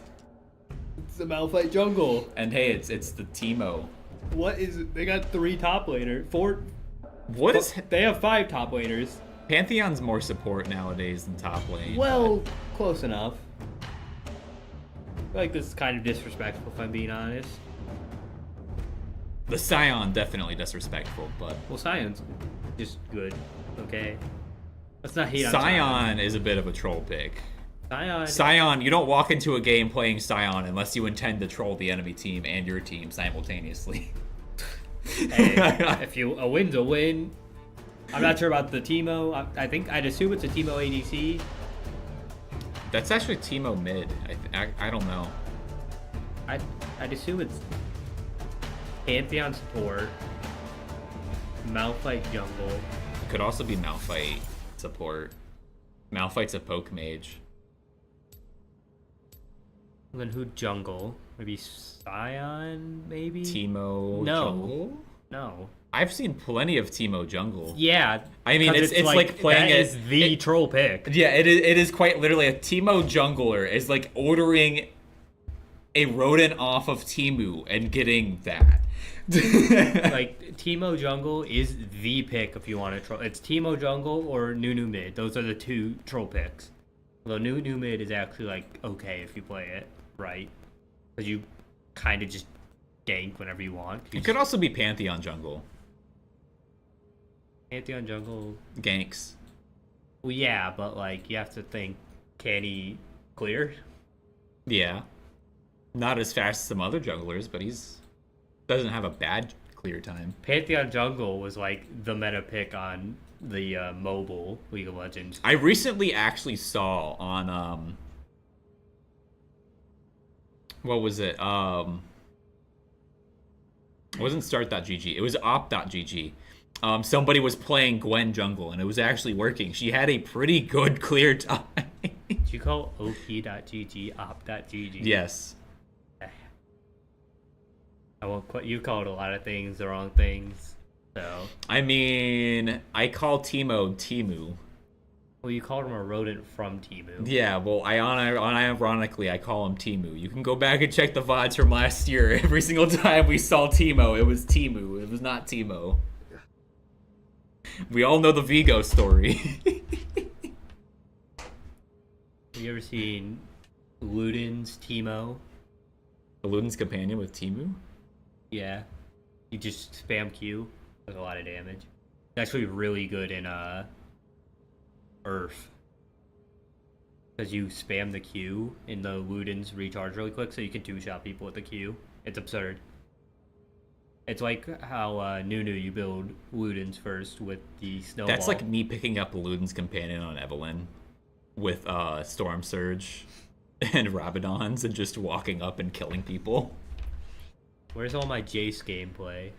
the Malphite jungle. And hey, it's the Teemo. What is it? They got 3 top laners. 4. What is They have 5 top laners. Pantheon's more support nowadays than top lane. Well, close enough. I feel like this is kind of disrespectful if I'm being honest. The Scion definitely disrespectful, but Well, Sion's just good. Okay. Let's not hate on Sion. Scion is a bit of a troll pick. Sion. Scion, you don't walk into a game playing Scion unless you intend to troll the enemy team and your team simultaneously. Hey, if a win's a win. I'm not sure about the Teemo. I'd assume it's a Teemo ADC. That's actually Teemo mid. I don't know. I'd assume it's Pantheon support, Malphite jungle. It could also be Malphite support. Malphite's a poke mage. And then who jungle? Maybe Sion, maybe? Teemo No. jungle? No. I've seen plenty of Teemo jungle. Yeah. I mean, 'cause it's like playing that is the troll pick. Yeah, it is quite literally a Teemo jungler is like ordering a rodent off of Temu and getting that. Like Teemo jungle is the pick if you want to troll. It's Teemo jungle or Nunu mid. Those are the 2 troll picks. Although Nunu mid is actually like okay if you play it right, because you kind of just gank whenever you want. It could also be Pantheon jungle. Pantheon jungle. Ganks. Well, yeah, but like you have to think, can he clear? Yeah. Not as fast as some other junglers, but he's doesn't have a bad clear time. Pantheon jungle was like the meta pick on the mobile League of Legends. I recently actually saw on what was it? It wasn't start.gg. It was op.gg. Somebody was playing Gwen jungle, and it was actually working. She had a pretty good clear time. Did you call op.gg op.gg? Yes. I won't. You called a lot of things the wrong things. So. I mean, I call Teemo Timu. Well, you called him a rodent from Timu. Yeah, well, ironically, I call him Timu. You can go back and check the VODs from last year. Every single time we saw Teemo, it was Timu. It was not Teemo. We all know the Vigo story. Have you ever seen Luden's Teemo? Luden's companion with Timu? Yeah. You just spam Q. Does a lot of damage. It's actually really good in Earth. Because you spam the Q in the Luden's recharge really quick, so you can two-shot people with the Q. It's absurd. It's like how Nunu you build Luden's first with the snowball. That's like me picking up Luden's companion on Evelyn with Storm Surge and Rabadons and just walking up and killing people. Where's all my Jace gameplay?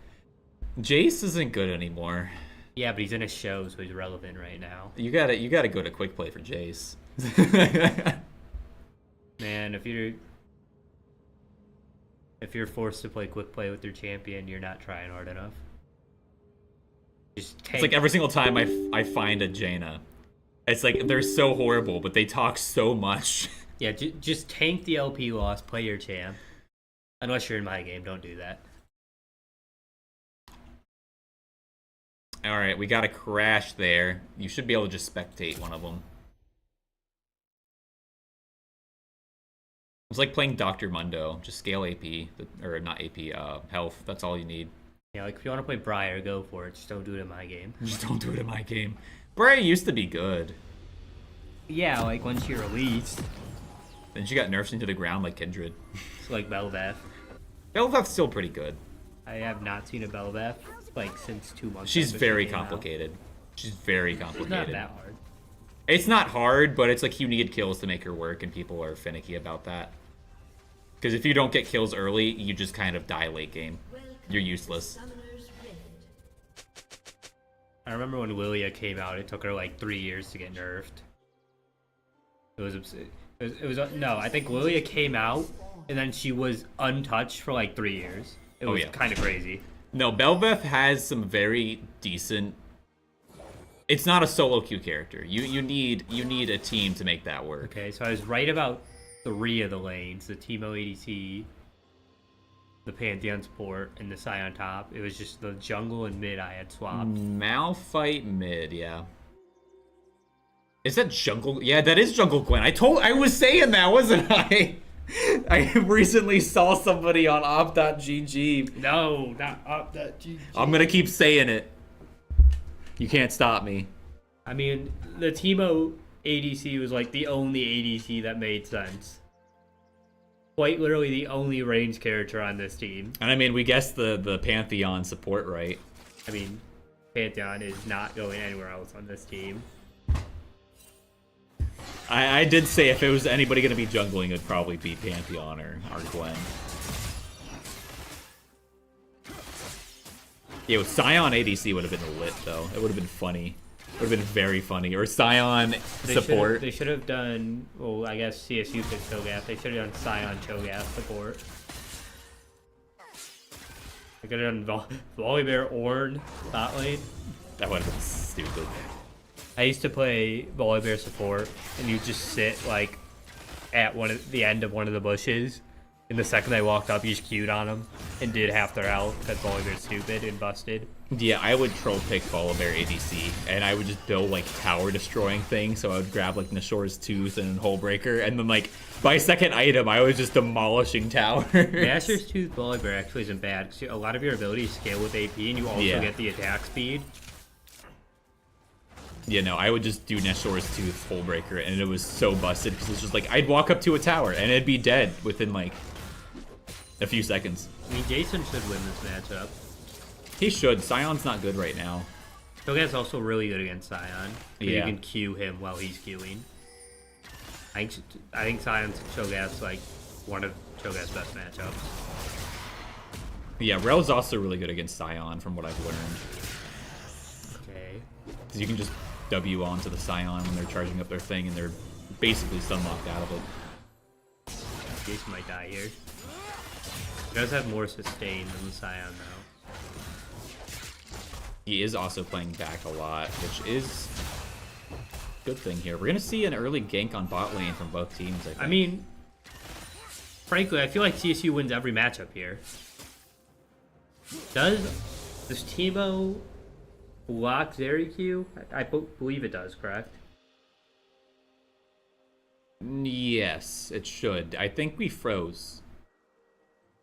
Jace isn't good anymore. Yeah, but he's in a show, so he's relevant right now. You gotta go to quick play for Jace. Man, if you're forced to play quick play with your champion, you're not trying hard enough. Just tank. It's like every single time I find a Jaina, it's like they're so horrible, but they talk so much. Yeah, just tank the LP loss, play your champ. Unless you're in my game, don't do that. Alright, we got a crash there. You should be able to just spectate one of them. It's like playing Dr. Mundo. Just scale AP, or not AP, health. That's all you need. Yeah, like if you want to play Briar, go for it. Just don't do it in my game. Just don't do it in my game. Briar used to be good. Yeah, like once you're released. Then she got nerfed into the ground like Kindred. It's like Bel'Veth. Bel'Veth's still pretty good. I have not seen a Bel'Veth like since 2 months. She's after she very came out. complicated. She's very It's complicated. not that hard. It's not hard, but it's like you need kills to make her work, and people are finicky about that. Because if you don't get kills early, you just kind of die late game. You're useless. I remember when Lilia came out, it took her like 3 years to get nerfed. It was absurd. It was no, I think Lilia came out, and then she was untouched for like 3 years. It was kind of crazy. No, Bel'Veth has some very decent... It's not a solo queue character. You need a team to make that work. Okay, so I was right about 3 of the lanes. The Teemo ADC, the Pantheon support, and the Scion top. It was just the jungle and mid I had swapped. Malphite mid, yeah. Is that jungle? Yeah, that is jungle Gwen. I was saying that, wasn't I? I recently saw somebody on op.gg. No, not op.gg. I'm gonna keep saying it. You can't stop me. I mean, the Teemo ADC was like the only ADC that made sense. Quite literally the only range character on this team. And I mean, we guessed the Pantheon support right. I mean, Pantheon is not going anywhere else on this team. I did say if it was anybody going to be jungling, it'd probably be Pantheon or Gwen. Yeah, with Scion ADC would have been lit, though. It would have been funny. It would have been very funny. Or Scion support. They should have done, well, I guess CSU could Cho'Gath. They should have done Scion Cho'Gath support. They could have done Volibear Ornn bot lane. That would have been stupid. I used to play Volibear support, and you just sit like at the end of one of the bushes, and the second they walked up, you just queued on them and did half their health because Volibear's stupid and busted. Yeah, I would troll pick Volibear ADC, and I would just build like tower destroying things. So I would grab like Nashora's Tooth and Hullbreaker, and then like by second item, I was just demolishing towers. Nashor's Tooth Volibear actually isn't bad because a lot of your abilities scale with AP, and you also get the attack speed. Yeah, no, I would just do Nashora's Tooth, Hullbreaker, and it was so busted because it's just like I'd walk up to a tower and it'd be dead within like a few seconds. I mean, Jason should win this matchup. He should. Sion's not good right now. Cho'Gath's also really good against Sion. Yeah. You can queue him while he's queuing. I think Sion's Cho'Gath's like one of Cho'Gath's best matchups. Yeah, Rel's also really good against Scion, from what I've learned. Okay. Because you can just W onto the Scion when they're charging up their thing, and they're basically stun locked out of it. Jason might die here. He does have more sustain than the Scion, though. He is also playing back a lot, which is a good thing here. We're going to see an early gank on bot lane from both teams, I think. I mean, frankly, I feel like CSU wins every matchup here. Does Teemo block Zeri Q? I believe it does, correct? Yes, it should. I think we froze.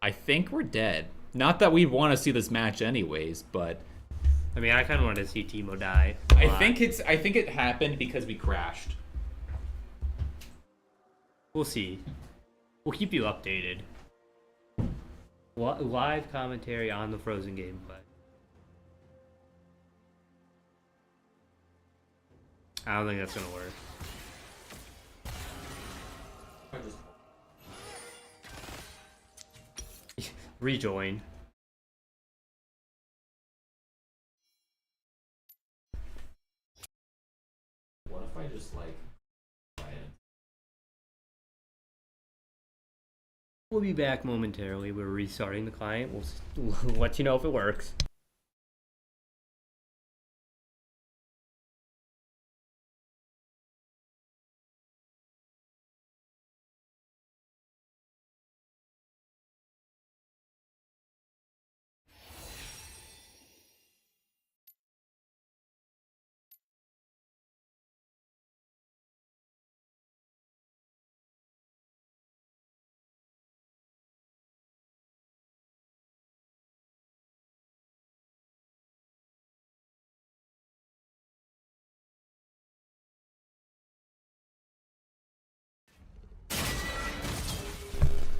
I think we're dead. Not that we want to see this match anyways, but I mean, I kind of wanted to see Teemo die. I think it happened because we crashed. We'll see. We'll keep you updated. Live commentary on the Frozen gameplay. I don't think that's gonna work. Rejoin. What if I just like try it? We'll be back momentarily. We're restarting the client. We'll let you know if it works.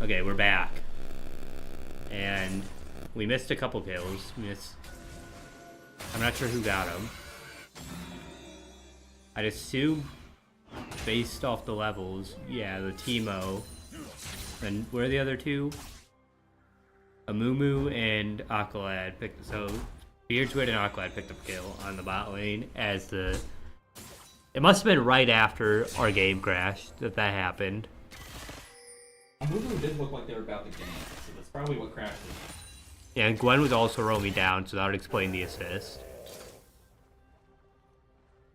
Okay, we're back. And we missed a couple kills. I'm not sure who got them. I'd assume, based off the levels, yeah, the Teemo. And where are the other two? Amumu and Aqualad picked. So Beardswood and Aqualad picked up a kill on the bot lane as the. It must have been right after our game crashed that happened. Amumu did look like they were about to gank, so that's probably what crashed it. Yeah, and Gwen was also roaming down, so that would explain the assist.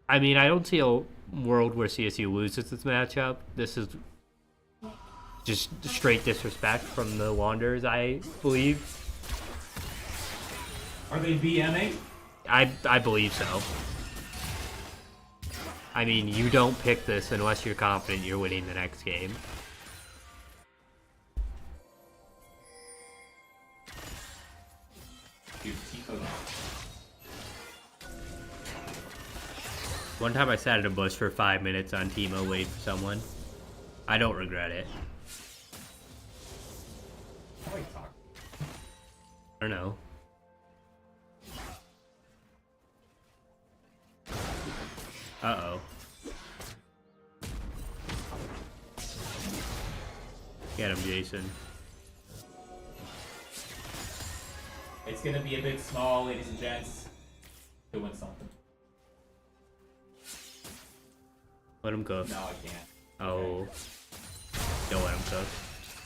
I mean, I don't see a world where CSU loses this matchup. This is just straight disrespect from the Wanderers, I believe. Are they BMing? I believe so. I mean, you don't pick this unless you're confident you're winning the next game. One time I sat in a bush for 5 minutes on Teemo waiting for someone. I don't regret it. How do I talk? I don't know. Uh-oh. Get him, Jason. It's gonna be a bit small, ladies and gents, to win something. Let him cook. No, I can't. Oh. Don't let him cook.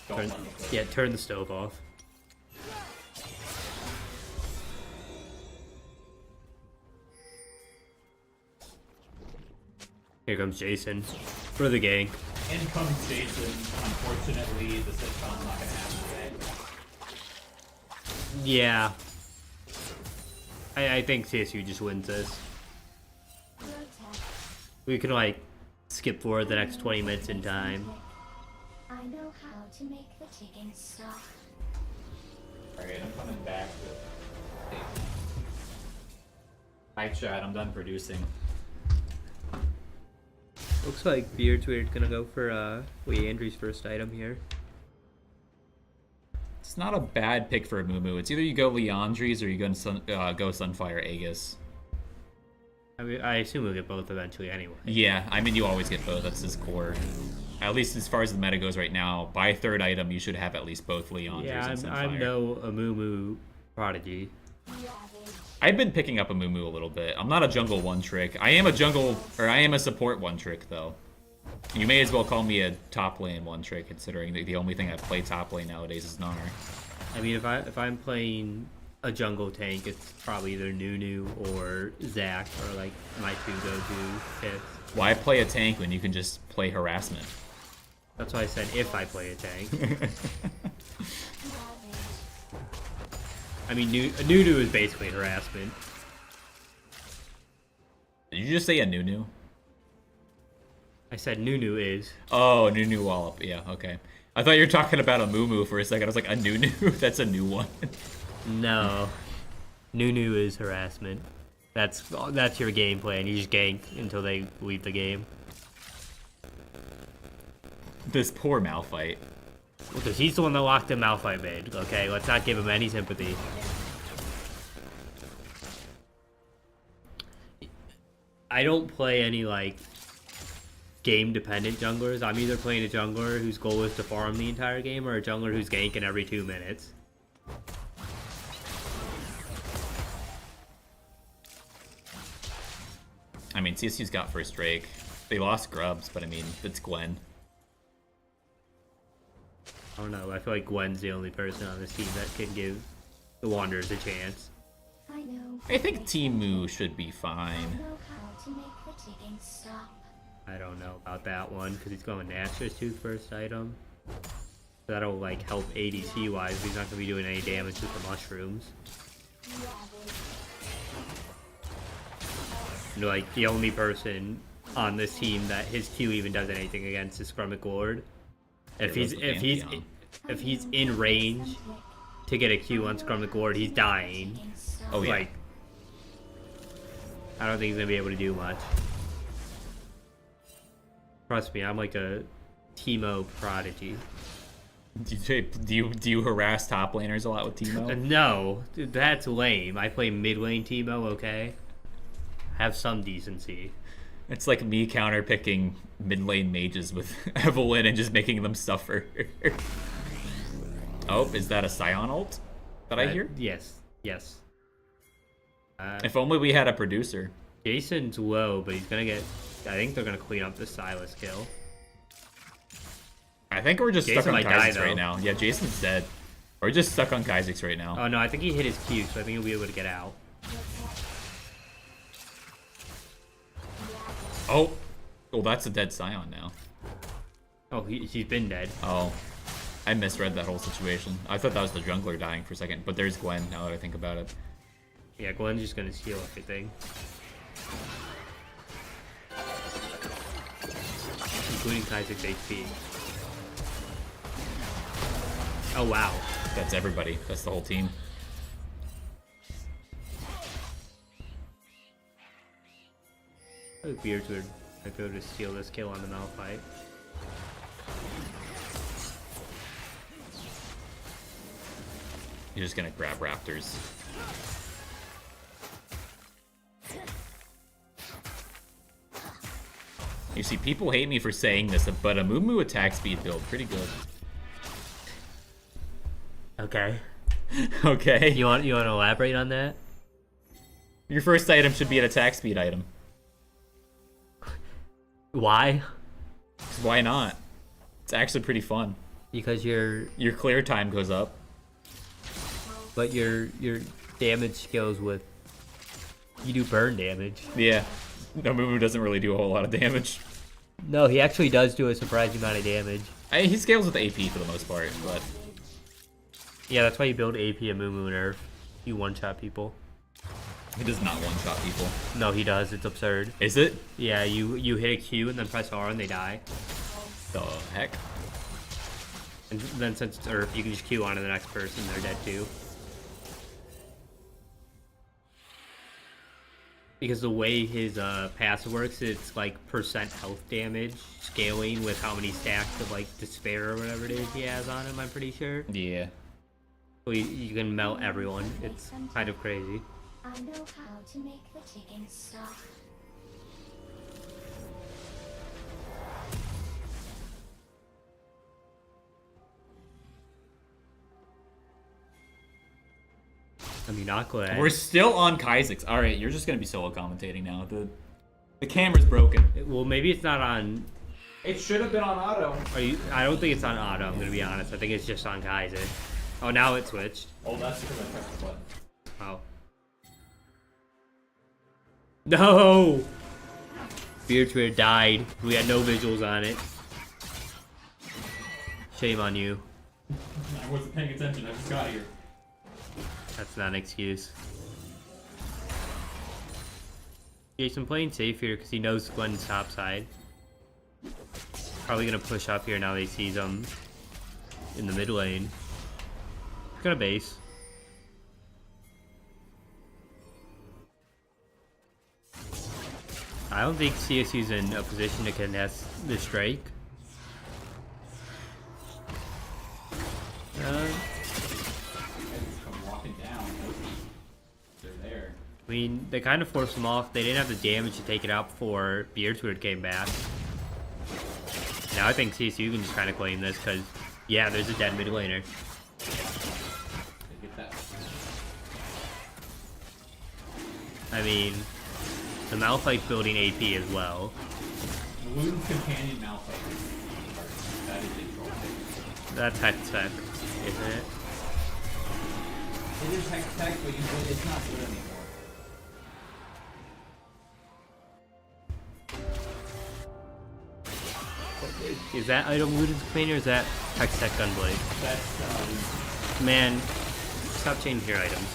Don't let me cook. Yeah, turn the stove off. Here comes Jason for the gank. In comes Jason. Unfortunately, the sitcom's not gonna happen today. Yeah. I think CSU just wins this. We can, like, skip forward the next 20 minutes in time. I know how to make the ticking stop. Alright, I'm coming back to... Hi, chat. I'm done producing. Looks like Beardsweir's gonna go for Leandry's first item here. It's not a bad pick for a Mumu. It's either you go Leandry's or you go Sunfire Aegis. I mean, I assume we'll get both eventually anyway. Yeah, I mean, you always get both. That's his core. At least as far as the meta goes right now, by third item, you should have at least both Leanders Yeah, and Sunfire. I'm no Amumu prodigy. I've been picking up Amumu a little bit. I'm not a jungle one trick. I am a support one trick though. You may as well call me a top lane one trick, considering that the only thing I play top lane nowadays is Gnar. I mean, if I'm playing a jungle tank, it's probably either Nunu or Zac or like my two go-to picks. Why play a tank when you can just play harassment? That's why I said if I play a tank. I mean, Nunu is basically harassment. Did you just say a Nunu? I said Nunu is. Oh, Nunu Wallop. Yeah, okay. I thought you were talking about a Mumu for a second. I was like, a Nunu? That's a new one. No. Nunu is harassment. That's your game plan. You just gank until they leave the game. This poor Malphite. Because he's the one that locked in Malphite mid, okay? Let's not give him any sympathy. I don't play any, like, game-dependent junglers. I'm either playing a jungler whose goal is to farm the entire game or a jungler who's ganking every 2 minutes. I mean, CSU's got first Drake. They lost Grubs, but I mean, it's Gwen. I don't know. I feel like Gwen's the only person on this team that can give the Wanderers a chance. I know. I think Timu should be I fine. know how to make the ticking stop. I don't know about that one because he's going Nature's Tooth first item. That'll like help ADC wise. He's not gonna be doing any damage with the mushrooms. You know, like the only person on this team that his Q even does anything against is Scrummick Lord. If he's in range to get a Q on Scrummick Lord, he's dying. Oh yeah. Like, I don't think he's gonna be able to do much. Trust me, I'm like a Teemo prodigy. Do you harass top laners a lot with Teemo? No, dude, that's lame. I play mid lane Teemo, okay? Have some decency. It's like me counter picking mid lane mages with Evelyn and just making them suffer. Oh, is that a Scion ult that I hear? Yes, yes. If only we had a producer. Jason's low, but he's gonna get... I think they're gonna clean up the Silas kill. I think we're just Jason stuck on might die, Kha'Zix right though. now. Yeah, Jason's dead. We're just stuck on Kha'Zix right now. Oh no, I think he hit his Q, so I think he'll be able to get out. Oh, well, that's a dead Scion now. Oh, he's been dead. Oh, I misread that whole situation. I thought that was the jungler dying for a second, but there's Gwen now that I think about it. Yeah, Gwen's just gonna steal everything. Including Kha'Zix HP. Oh wow. That's everybody. That's the whole team. I think Beards would be able to steal this kill on the Malphite. You're just gonna grab Raptors. You see, people hate me for saying this, but a Mumu attack speed build, pretty good. Okay. Okay. You want to elaborate on that? Your first item should be an attack speed item. Why? 'Cause why not? It's actually pretty fun. Because your clear time goes up. but your damage skills with you do burn damage. Yeah. No, Mumu doesn't really do a whole lot of damage. No, he actually does do a surprising amount of damage. He scales with AP for the most part, but Yeah, that's why you build AP and Mumu nerf. You one-shot people. he does not one-shot people. No, he does. It's absurd. Is it? Yeah, you hit a Q and then press R and they die. The heck? And then since it's Earth, you can just Q onto the next person, they're dead too. Because the way his passive works, it's like percent health damage, scaling with how many stacks of like despair or whatever it is he has on him, I'm pretty sure. Yeah. So you can melt everyone. It's kind of crazy. I know how to make the ticking stop. I mean, not glad. We're still on Kha'Zix. All right, you're just gonna be solo commentating now. The camera's broken. Well, maybe it's not on. It should have been on auto. I don't think it's on auto. I'm gonna be honest. I think it's just on Kaiser. Oh, now it switched. Oh, that's because I pressed the button. Oh. No! Beardtwitter died. We had no visuals on it. Shame on you. I wasn't paying attention. I just got here. That's not an excuse. Jason playing safe here because he knows Gwen's top side. Probably gonna push up here now that he sees him in the mid lane. Gonna base. I don't think CSU's in a position to contest this Drake. I mean, they kind of forced him off. They didn't have the damage to take it out before Beardtwitter came back. Now I think CSU can just kind of claim this because, yeah, there's a dead mid laner. I mean, the Malphite's building AP as well. Luden's companion Malphite. That is a troll. That's Hex Tech, isn't it? It is Hex Tech, but it's not good anymore. Is that item Luden's companion or is that Hex Tech Gunblade? That's, Man, stop changing your items.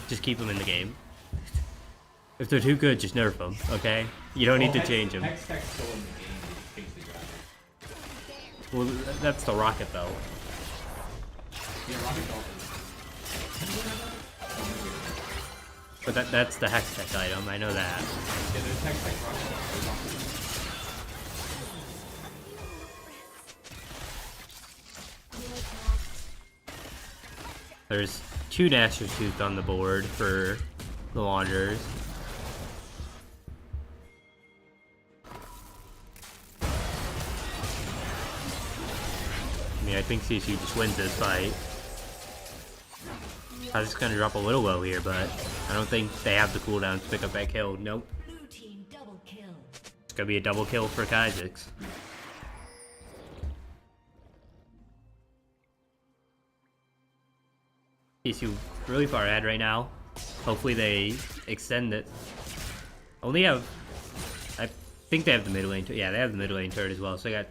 Just keep them in the game. If they're too good, just nerf them, okay? You don't need to change them. Hex Tech's still in the game, you just change the graphics. Well, that's the rocket belt. Yeah, rocket belt is... But that's the Hex Tech item, I know that. Yeah, there's Hex Tech rocket belt. There's rocket belt. There's 2 National Tooth on the board for the Wanderers. I mean, I think CSU just wins this fight. I was just gonna drop a little low here, but I don't think they have the cooldown to pick up that kill. Nope. Blue team double kill. It's gonna be a double kill for Kha'Zix. CSU really far ahead right now. Hopefully they extend it. Only have, I think they have the mid lane. Yeah, they have the mid lane turret as well. So they got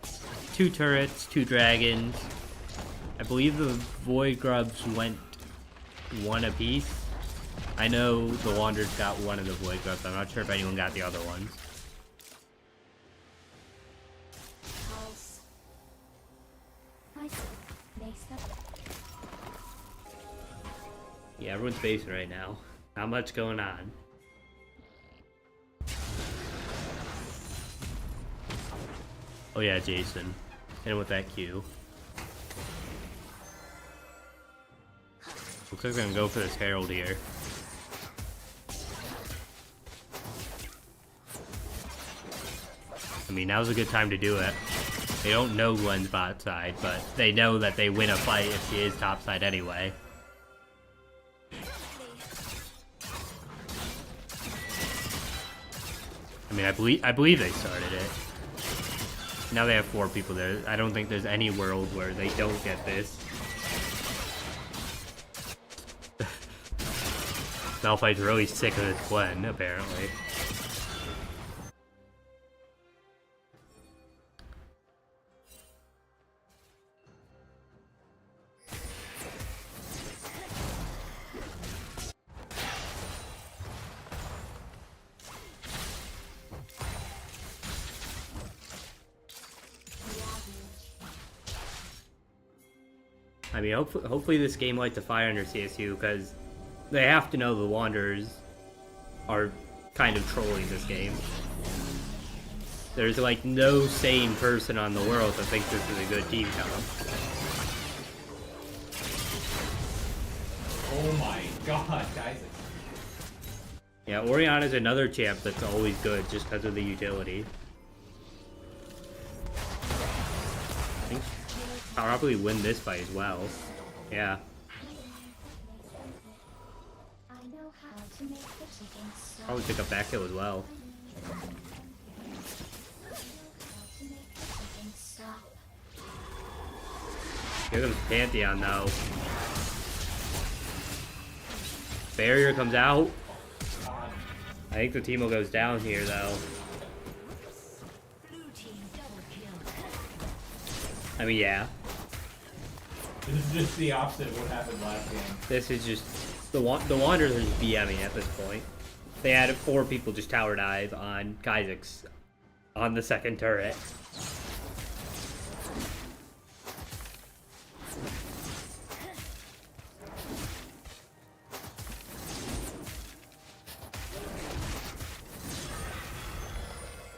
2 turrets, 2 dragons. I believe the Void Grubs went 1 apiece. I know the Wanderers got 1 of the Void Grubs. I'm not sure if anyone got the other ones. Pulse. I makes the Yeah, everyone's basing right now. Not much going on. Oh yeah, Jason. Hit him with that Q. Looks like they're gonna go for this Herald here. I mean, now's a good time to do it. They don't know Gwen's bot side, but they know that they win a fight if she is top side anyway. I mean, I believe they started it. Now they have 4 people there. I don't think there's any world where they don't get this. Malphite's really sick of this Gwen, apparently. I mean, hopefully this game lights a fire under CSU, because they have to know the Wanderers are kind of trolling this game. There's like no sane person on the world that thinks this is a good team coming. Oh my god, guys. Yeah, Oriana's another champ that's always good just because of the utility. I think I'll probably win this fight as well. Yeah. to make the ticking stop. Probably pick up that kill as well. I know how to make the ticking stop. Here comes Pantheon though. Barrier comes out. I think the Teemo goes down here though. I mean, yeah. This is just the opposite of what happened last game. This is just the Wanderers are just BMing at this point. They had 4 people just tower dive on Kaizak's on the second turret.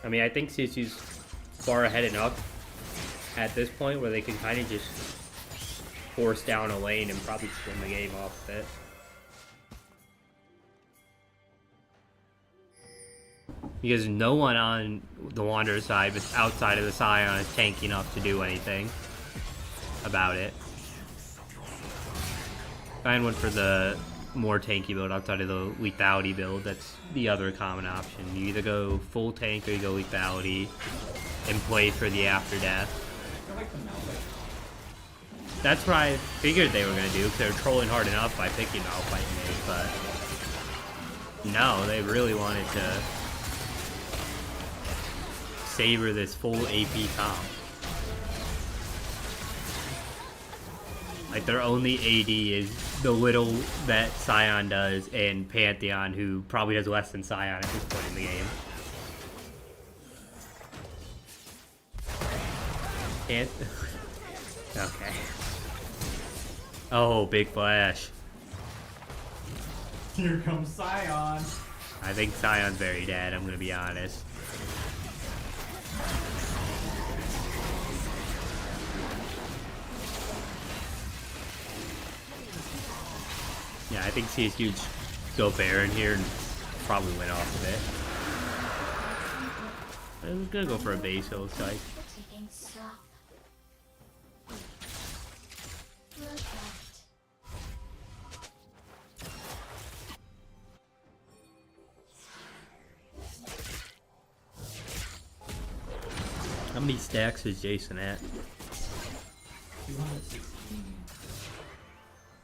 I mean, I think CSU's far ahead enough at this point where they can kind of just force down a lane and probably just win the game off of it. Because no one on the Wanderer side, but outside of the Scion, is tanky enough to do anything about it. Scion went for the more tanky build outside of the lethality build. That's the other common option. You either go full tank or you go lethality and play for the after death. I like the Malphite. That's what I figured they were going to do, because they were trolling hard enough by picking Malphite mid, but no, they really wanted to savor this full AP comp. Like, their only AD is the little that Scion does, and Pantheon, who probably does less than Scion at this point in the game. Okay. Oh, big flash. Here comes Scion. I think Scion's very dead, I'm gonna be honest. Yeah, I think CSU go Baron here and probably win off of it. I'm gonna go for a base, it looks like. The ticking stop. Look left. How many stacks is Jason at? 216.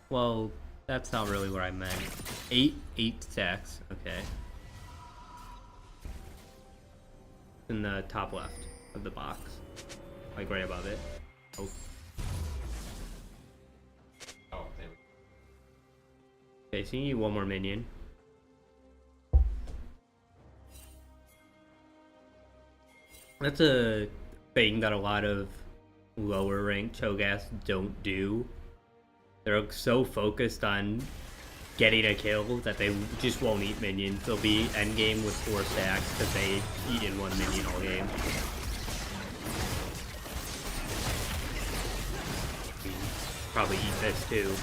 Well, that's not really what I meant. 8 stacks, okay. In the top left of the box. Like right above it. Oh. Oh, there we Okay, so you need one more minion. That's a thing that a lot of lower ranked Cho'Gaths don't do. They're so focused on getting a kill that they just won't eat minions. They'll be endgame with 4 stacks because they eat in 1 minion all game. Probably eat this too.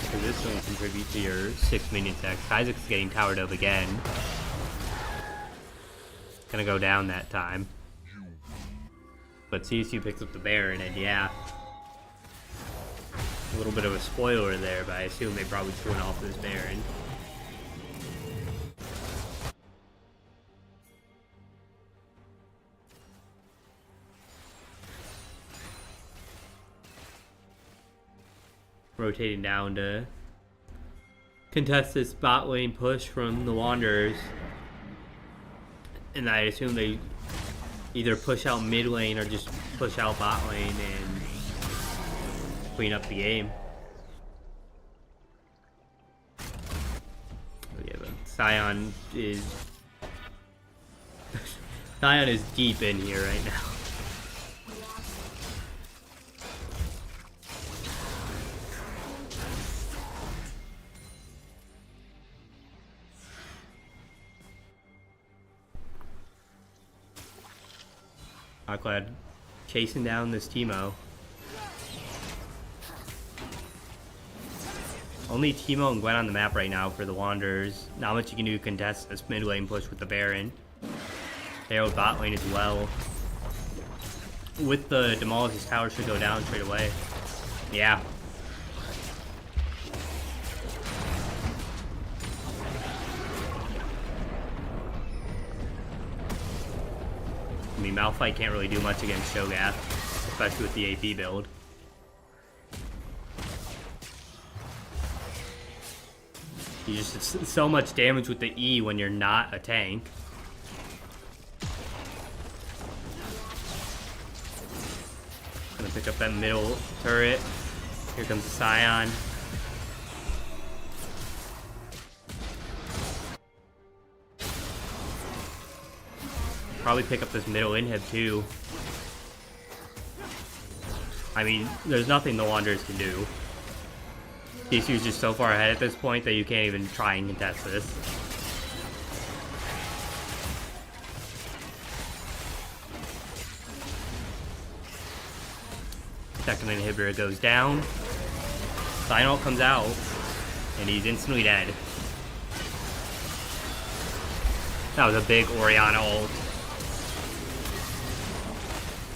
Because this will contribute to your 6 minion stacks. Isaac's getting towered up again. Gonna go down that time. But CSU picks up the Baron, and yeah. A little bit of a spoiler there, but I assume they probably just went off this Baron. Rotating down to contest this bot lane push from the Wanderers. And I assume they either push out mid lane or just push out bot lane and clean up the game. But yeah, but Scion is Scion is deep in here right now. Aquad chasing down this Teemo. Only Teemo and Gwen on the map right now for the Wanderers. Not much you can do to contest this mid lane push with the Baron. There with bot lane as well. With the demolish, his tower should go down straight away. Yeah. mean, Malphite can't really do much against Cho'Gath, especially with the AP build. You just it's so much damage with the E when you're not a tank. Gonna pick up that middle turret. Here comes Scion. Probably pick up this middle inhib too. I mean, there's nothing the Wanderers can do. CSU is just so far ahead at this point that you can't even try and contest this. Second inhibitor goes down. Scion comes out, and he's instantly dead. That was a big Orianna ult.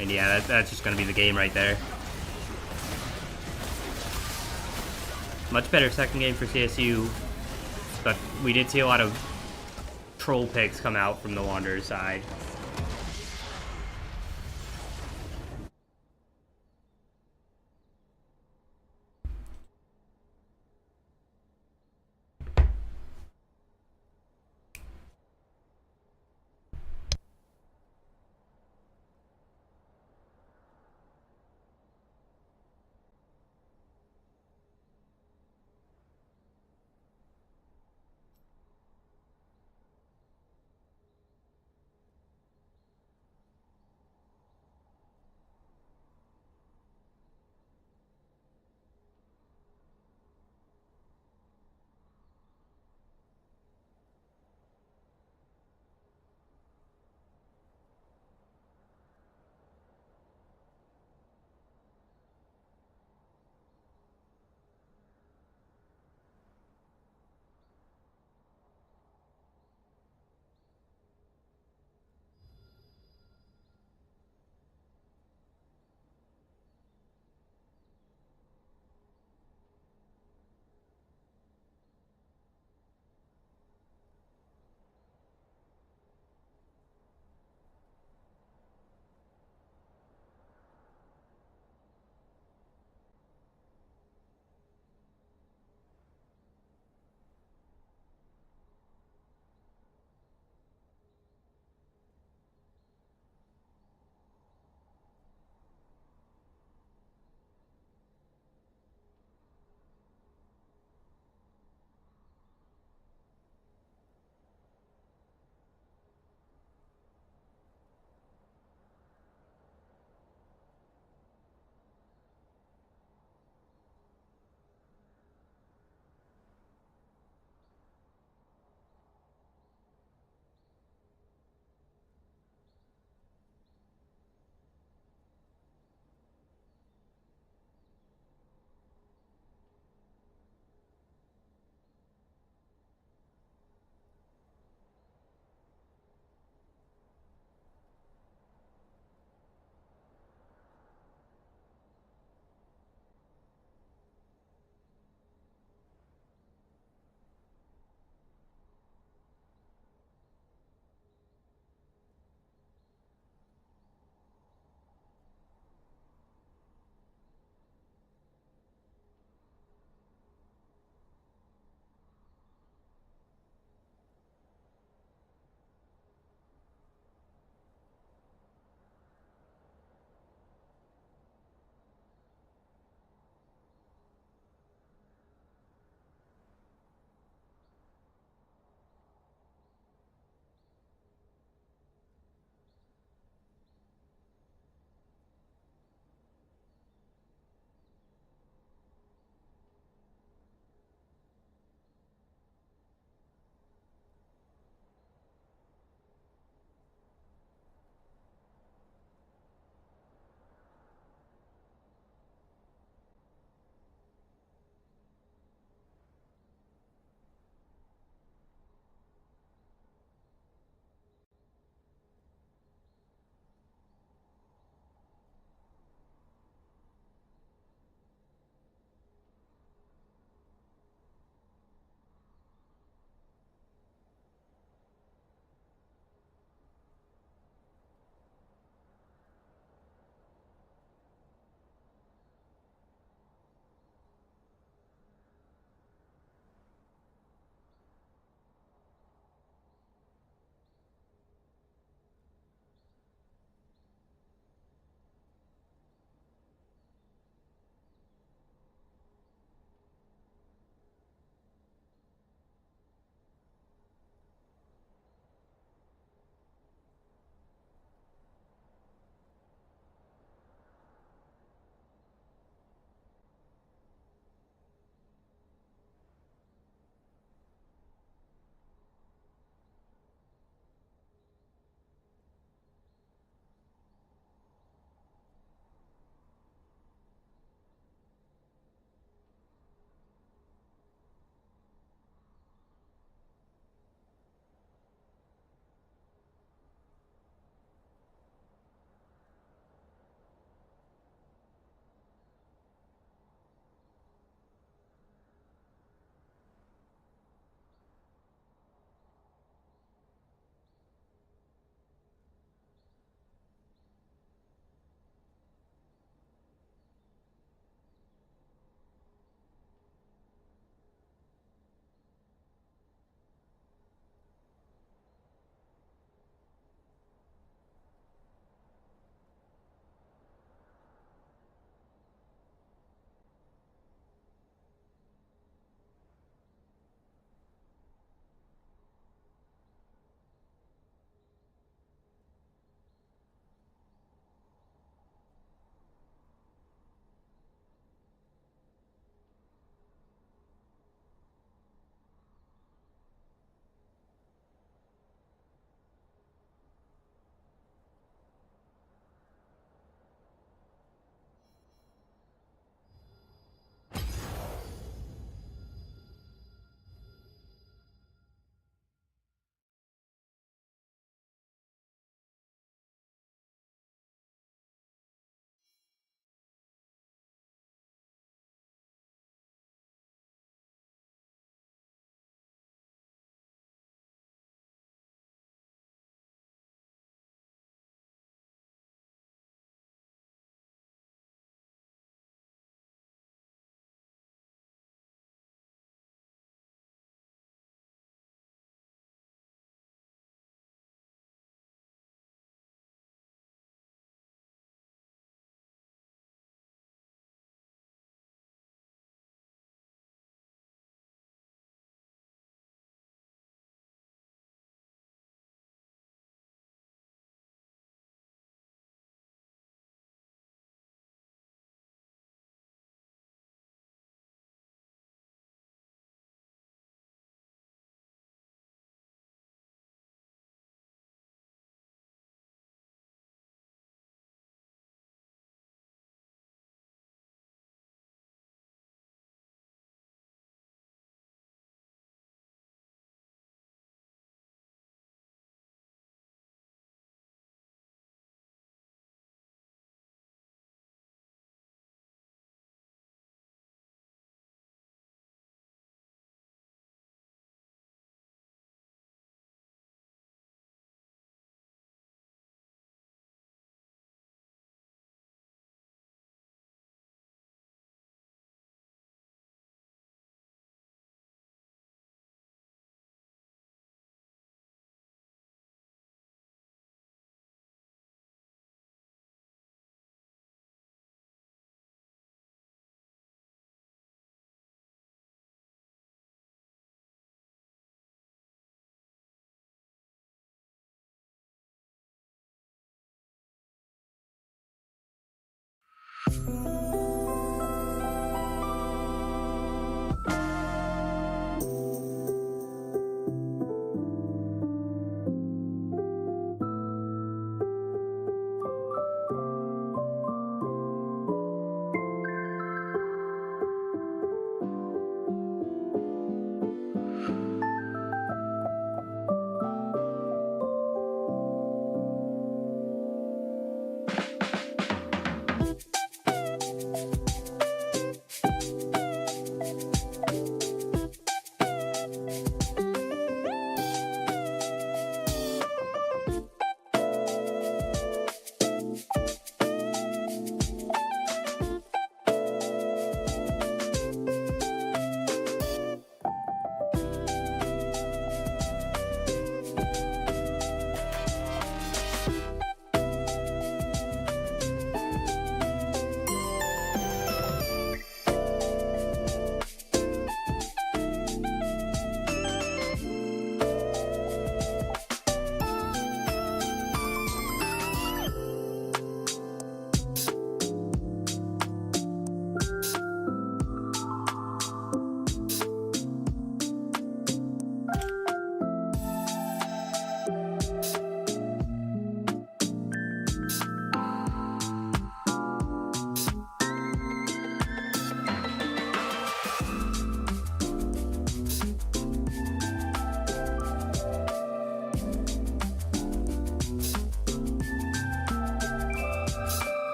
And yeah, that's just going to be the game right there. Much better second game for CSU, but we did see a lot of troll picks come out from the Wanderers side.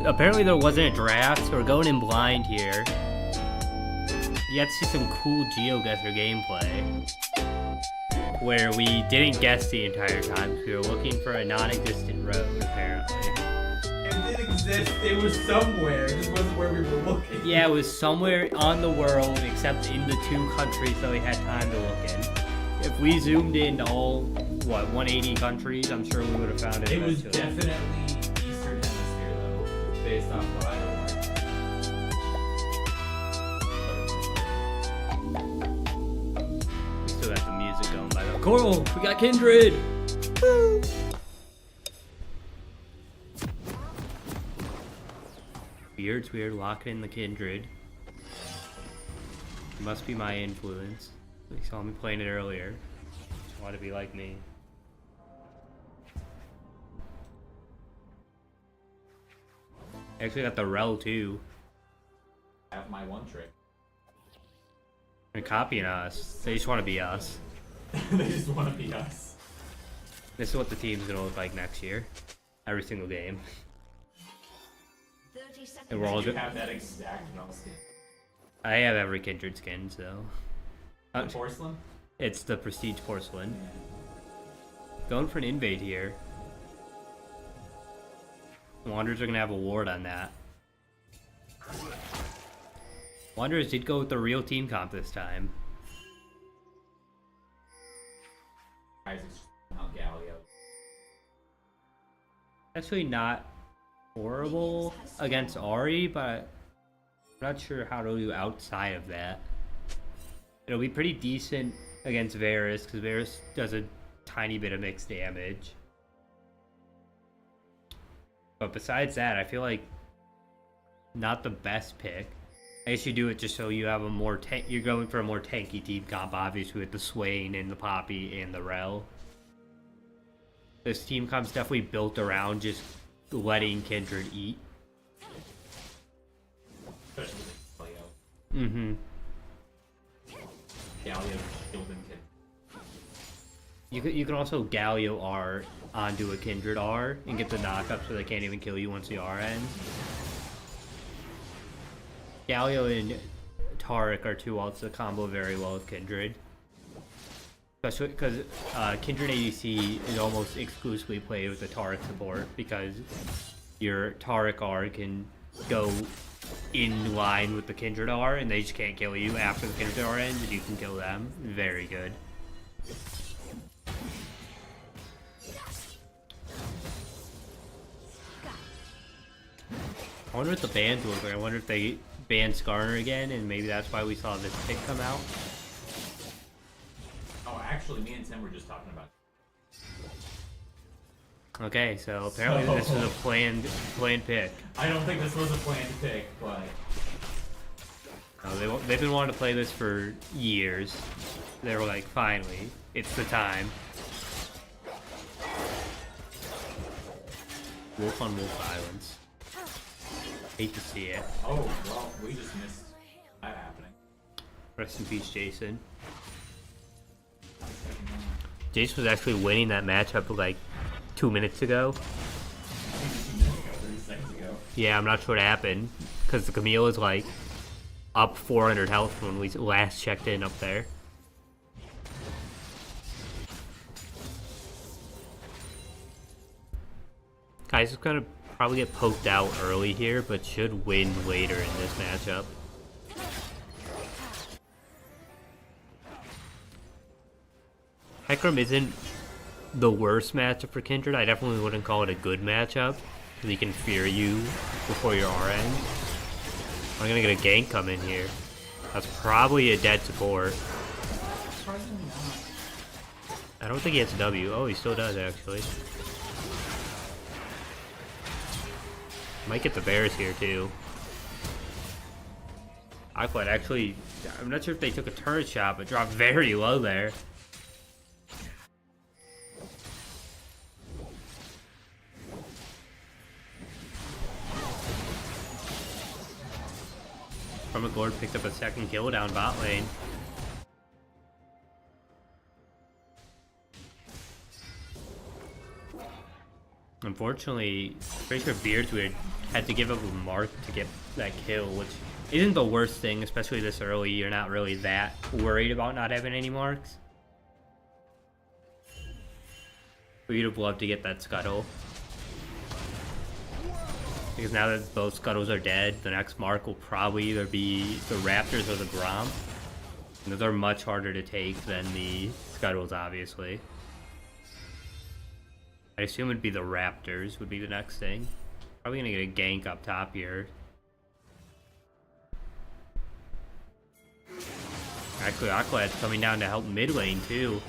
Apparently there wasn't a draft, so we're going in blind here. You have to see some cool GeoGuessr gameplay, where we didn't guess the entire time because we were looking for a non-existent road, apparently. It did exist. It was somewhere. This wasn't where we were looking. Yeah, it was somewhere on the world, except in the 2 countries that we had time to look in. If we zoomed in to all, 180 countries, I'm sure we would have found it. It was eventually. definitely Eastern Hemisphere, though, based off what I learned. We still got the music going by the Coral, we got Kindred! Woo! It's weird, locking in the Kindred. It must be my influence. They saw me playing it earlier. Just want to be like me. I actually got the Rel too. I have my one trick. They're copying us. They just want to be us. They just want to be us. This is what the team's gonna look like next year. Every single game. 30 seconds. And we're all You good. have that exact null skin. I have every Kindred skin, so. The porcelain? It's the Prestige Porcelain. Going for an invade here. Wanderers are gonna have a ward on that. Wanderers did go with the real team comp this time. Isaac's out Galio. Actually not horrible against Ahri, but I'm not sure how to do outside of that. It'll be pretty decent against Varus, because Varus does a tiny bit of mixed damage. But besides that, I feel like not the best pick. I guess you do it just so you have a more you're going for a more tanky team comp, obviously, with the Swain and the Poppy and the Rel. This team comp's definitely built around just letting Kindred eat. Especially with Galio. Mm-hmm. Galio killed him. You can also Galio R onto a Kindred R and get the knockup so they can't even kill you once the R ends. Galio and Taric are 2 ults that combo very well with Kindred. Especially because Kindred ADC is almost exclusively played with the Taric support, because your Taric R can go in line with the Kindred R and they just can't kill you after the Kindred R ends, and you can kill them. Very good. I wonder what the bans look like. I wonder if they banned Skarner again, and maybe that's why we saw this pick come out. Oh, actually, me and Tim were just talking about. Okay, so apparently this was a planned pick. I don't think this was a planned pick, but No, they've been wanting to play this for years. They were like, finally, it's the time. Wolf on Wolf Violence. Hate to see it. oh well, we just missed that happening. Rest in peace, Jason. Jace was actually winning that matchup like 2 minutes ago. 30 seconds ago. Yeah, I'm not sure what happened because the Camille is like up 400 health when we last checked in up there. Guys is gonna probably get poked out early here, but should win later in this matchup. Hecarim isn't the worst matchup for Kindred. I definitely wouldn't call it a good matchup because he can fear you before your RN. I'm gonna get a gank come in here. That's probably a dead support. Surprisingly not. I don't think he has a W. Oh, he still does actually. Might get the bears here too. Aquad actually, I'm not sure if they took a turret shot, but dropped very low there. Lord picked up a second kill down bot lane. Unfortunately, pretty sure Beardsweird had to give up a mark to get that kill, which isn't the worst thing, especially this early. You're not really that worried about not having any marks. But you'd have loved to get that scuttle. Because now that both scuttles are dead, the next mark will probably either be the Raptors or the Grom. And those are much harder to take than the scuttles, obviously. I assume it'd be the Raptors would be the next thing. Probably gonna get a gank up top here. Actually, Aquad's coming down to help mid lane too.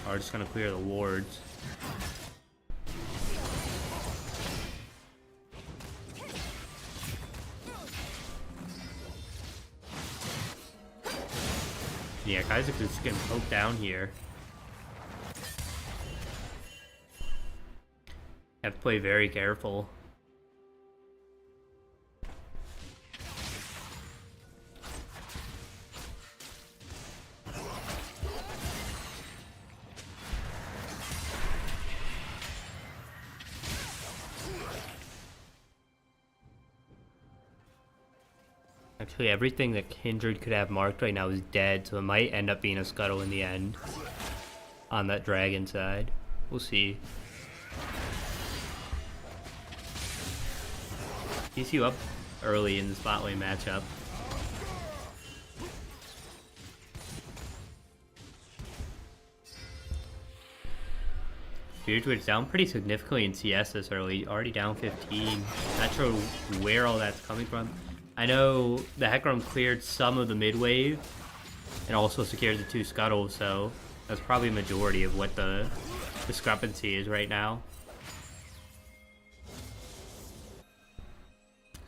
Or just gonna clear the wards. Yeah, Isaac is getting poked down here. Have to play very careful. Actually, everything that Kindred could have marked right now is dead, so it might end up being a scuttle in the end. On that dragon side. We'll see. CSU up early in the spot lane matchup. Beardsweir's down pretty significantly in CS this early, already down 15. Not sure where all that's coming from. I know the Hecarim cleared some of the mid wave and also secured the 2 scuttles, so that's probably a majority of what the discrepancy is right now.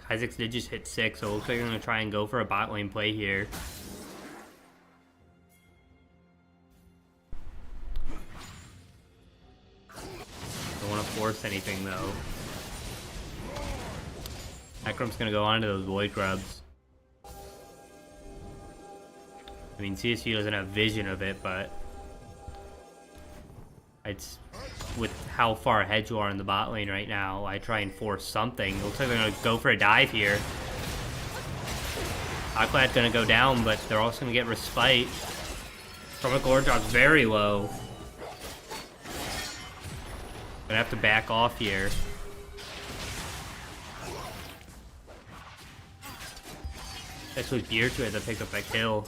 Isaacs did just hit 6, so it looks like they're going to try and go for a bot lane play here. Don't want to force anything though. Hecarim's going to go on to those void grubs. I mean, CSU doesn't have vision of it, but it's with how far ahead you are in the bot lane right now, I try and force something. It looks like they're going to go for a dive here. Aquad's going to go down, but they're also going to get respite. From Lord drops very low. Gonna have to back off here. Actually, Beardsweird that picked up that kill.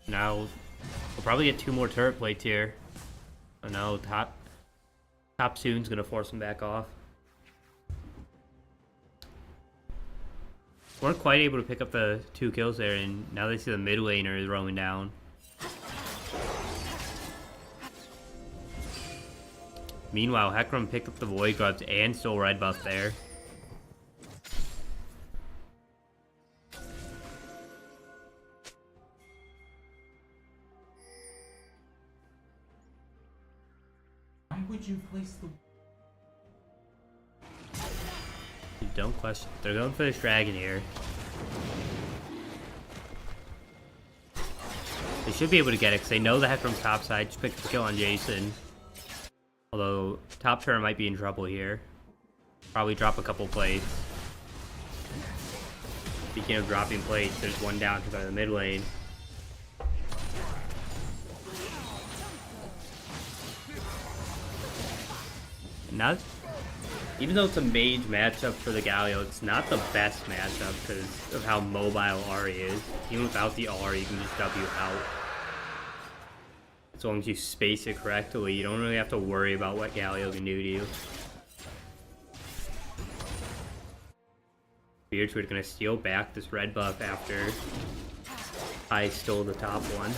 Now, we'll probably get 2 more turret plates here. Oh no, top soon's gonna force him back off. Weren't quite able to pick up the 2 kills there, and now they see the mid laner is rolling down. Meanwhile, Hecarim picked up the Void Grubs and stole red buff there. Why would you place the... You don't question. They're going for this dragon here. They should be able to get it because they know the Hecarim's top side. Just pick the kill on Jason. Although, top turret might be in trouble here. Probably drop a couple plates. Speaking of dropping plates, there's one down to the mid lane. Not, even though it's a mage matchup for the Galio, it's not the best matchup because of how mobile Ahri is. Even without the Ahri, you can just W out. As long as you space it correctly, you don't really have to worry about what Galio can do to you. Beardwood gonna steal back this red buff after I stole the top one.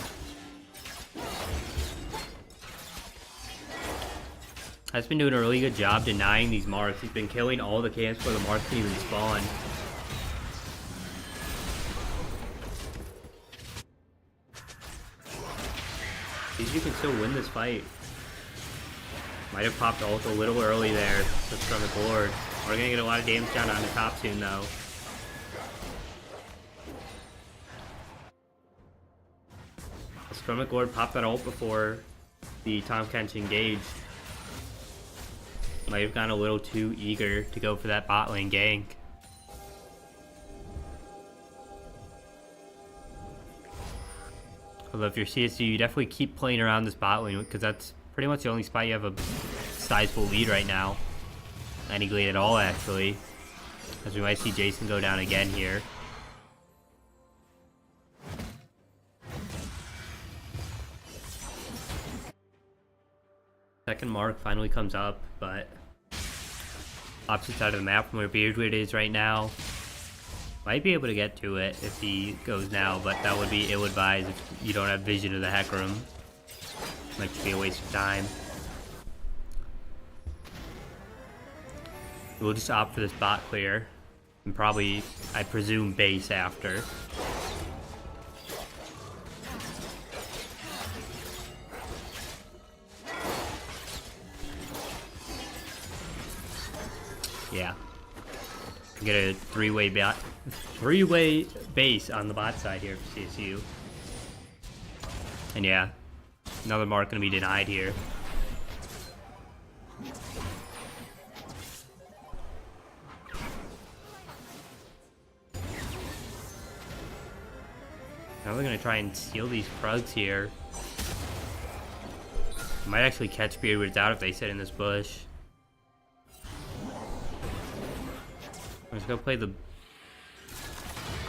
Has been doing a really good job denying these marks. He's been killing all the camps before the marks can even spawn. CSU can still win this fight. Might have popped ult a little early there. That's from the board. We're gonna get a lot of damage down on the top soon though. Stomach Lord popped that ult before the Tahm Kench engaged. Might have gone a little too eager to go for that bot lane gank. Although if you're CSU, you definitely keep playing around this bot lane because that's pretty much the only spot you have a sizable lead right now. Any lead at all, actually. As we might see Jason go down again here. Second mark finally comes up, but opposite side of the map from where Beardwood is right now. Might be able to get to it if he goes now, but that would be ill-advised if you don't have vision of the Hecarim. Might just be a waste of time. We'll just opt for this bot clear, and probably, I presume, base after. Yeah. Get a three-way base on the bot side here for CSU. And yeah, another mark gonna be denied here. Now we're gonna try and steal these Krugs here. Might actually catch Beardwoods out if they sit in this bush. I'm just gonna play the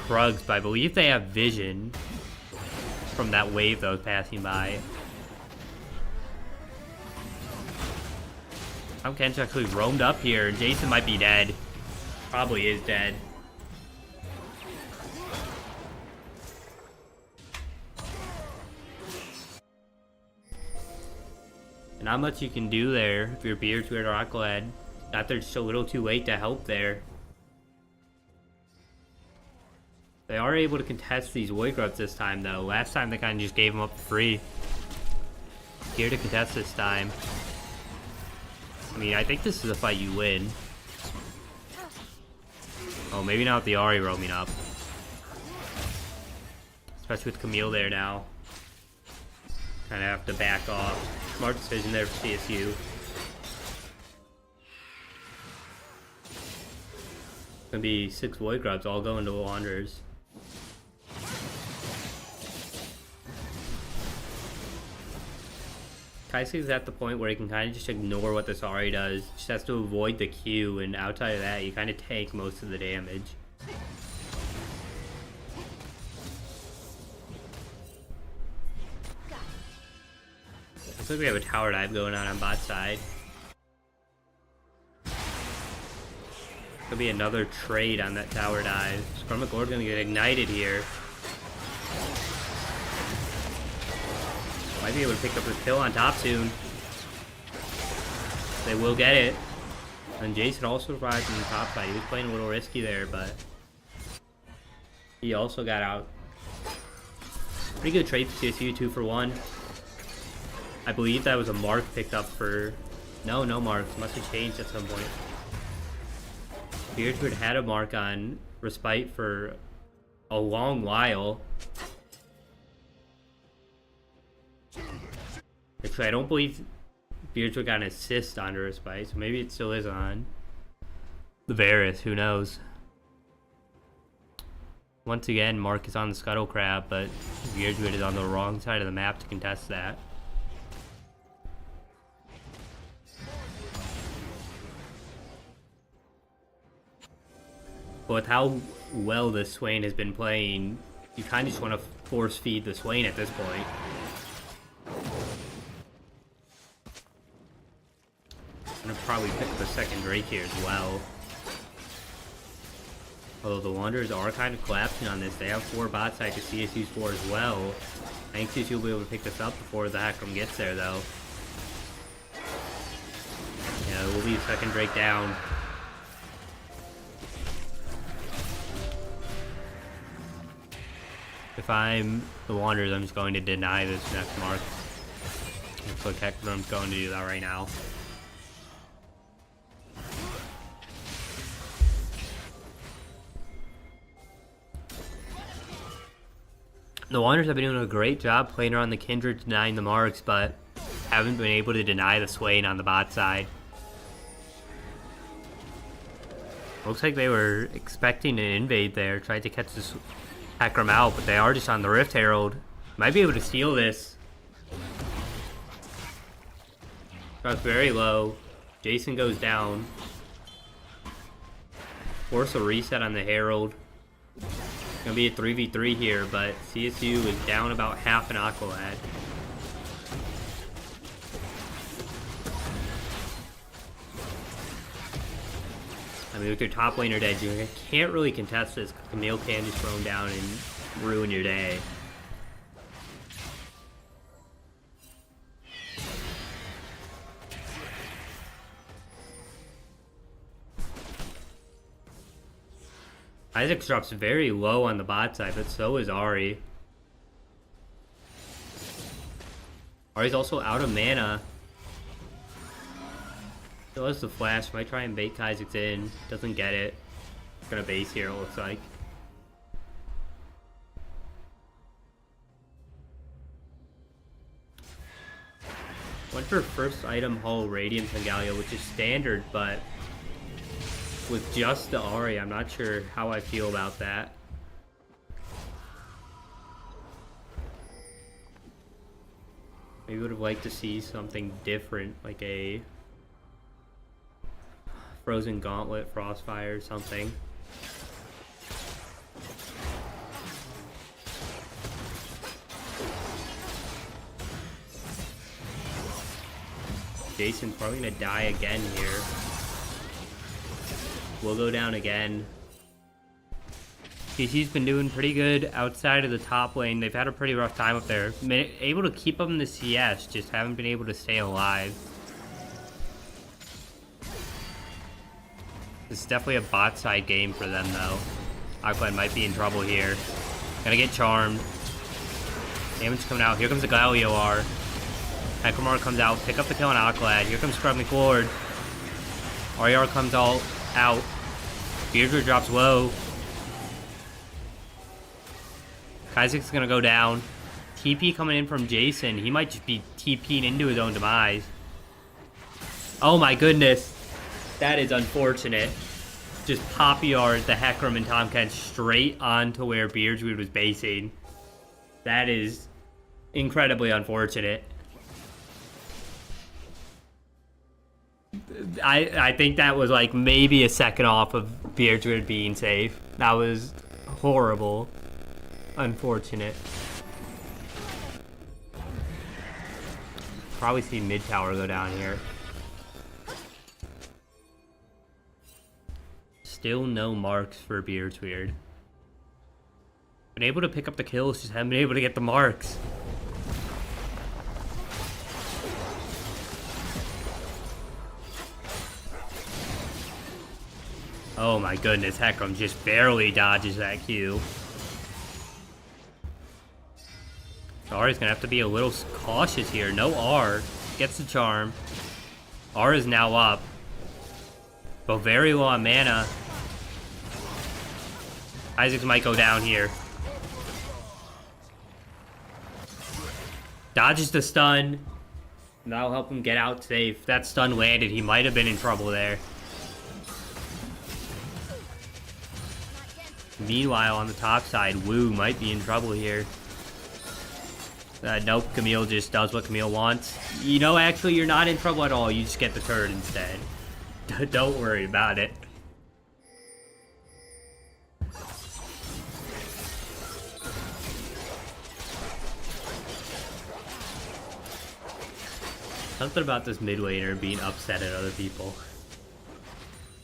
Krugs, but I believe they have vision from that wave that was passing by. Tahm Kench actually roamed up here, and Jason might be dead. Probably is dead. And not much you can do there if you're Beardwood or Aqualad. Got there just a little too late to help there. They are able to contest these Void Grubs this time, though. Last time they kind of just gave them up for free. Here to contest this time. I mean, I think this is a fight you win. Oh, maybe not with the Ahri roaming up. Especially with Camille there now. Kind of have to back off. Smart decision there for CSU. Gonna be 6 Void Grubs all going to Wanderers. Kaisuke's at the point where he can kind of just ignore what this Ahri does. Just has to avoid the Q, and outside of that, you kind of tank most of the damage. Looks like we have a tower dive going on bot side. Could be another trade on that tower dive. Scrum Lord's gonna get ignited here. Might be able to pick up his kill on top soon. They will get it. And Jason also survived on the top side. He was playing a little risky there, but he also got out. Pretty good trade for CSU, 2 for 1. I believe that was a mark picked up for... No marks. Must have changed at some point. Beardwood had a mark on Respite for a long while. Actually, I don't believe Beardwood got an assist on her spike, so maybe it still is on the Varus, who knows. Once again, Mark is on the Scuttle Crab, but Beardwood is on the wrong side of the map to contest that. But with how well this Swain has been playing, you kind of just want to force feed the Swain at this point. I'm gonna probably pick the second Drake here as well. Although the Wanderers are kind of collapsing on this. They have 4 bot side to CSU's 4 as well. I think CSU will be able to pick this up before the Hackram gets there though. Yeah, we'll leave second Drake down. If I'm the Wanderers, I'm just going to deny this next mark. Looks like Hackram's going to do that right now. The Wanderers have been doing a great job playing around the Kindred, denying the marks, but haven't been able to deny the Swain on the bot side. Looks like they were expecting an invade there, tried to catch this Hackram out, but they are just on the Rift Herald. Might be able to steal this. Drops very low. Jason goes down. Force a reset on the Herald. Gonna be a 3v3 here, but CSU is down about half an Aqualad. I mean, with your top laner dead, you can't really contest this. Camille can just throw him down and ruin your day. Isaac drops very low on the bot side, but so is Ari. Ari's also out of mana. Still has the flash, might try and bait Isaac's in. Doesn't get it. Gonna base here, it looks like. Went for first item hull Radiance on Galio, which is standard, but with just the Ahri, I'm not sure how I feel about that. Maybe would have liked to see something different, like a Frozen Gauntlet, Frostfire, or something. Jason's probably gonna die again here. We'll go down again. CSU's been doing pretty good outside of the top lane. They've had a pretty rough time up there. Been able to keep them in the CS, just haven't been able to stay alive. This is definitely a bot side game for them though. Aqualad might be in trouble here. Gonna get charmed. Damage coming out. Here comes the Galio R. Necromar comes out, pick up the kill on Aqualad. Here comes Scrub McLord. RER comes all out. Beardwood drops low. Isaac's gonna go down. TP coming in from Jason. He might just be TP'ing into his own demise. Oh my goodness. That is unfortunate. Just pop ER'd the Heckram and Tomcat straight onto where Beardwood was basing. That is incredibly unfortunate. I think that was like maybe a second off of Beardwood being safe. That was horrible. Unfortunate. Probably see mid tower go down here. Still no marks for Beardwood. Been able to pick up the kills, just haven't been able to get the marks. Oh my goodness, Heckram just barely dodges that Q. Ari's gonna have to be a little cautious here. No R. Gets the charm. R is now up. But very low on mana. Isaacs might go down here. Dodges the stun. That'll help him get out safe. If that stun landed, he might have been in trouble there. Meanwhile, on the top side, Wu might be in trouble here. Nope, Camille just does what Camille wants. You know, actually, you're not in trouble at all. You just get the turret instead. Don't worry about it. Something about this mid laner being upset at other people.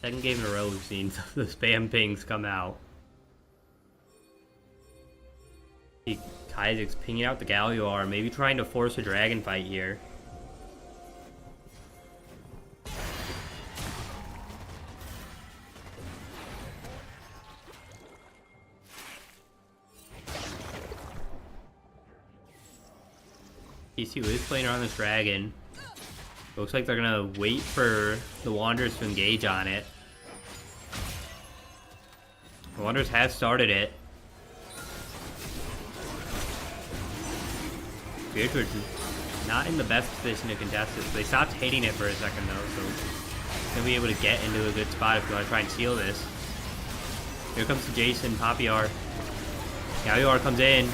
Second game in a row we've seen the spam pings come out. Isaac's pinging out the Galio, maybe trying to force a dragon fight here. CSU is playing around this dragon. Looks like they're gonna wait for the Wanderers to engage on it. The Wanderers have started it. Beardwood's not in the best position to contest this. They stopped hitting it for a second though, so they'll be able to get into a good spot if you want to try and steal this. Here comes Jason, Poppyar. Galio comes in.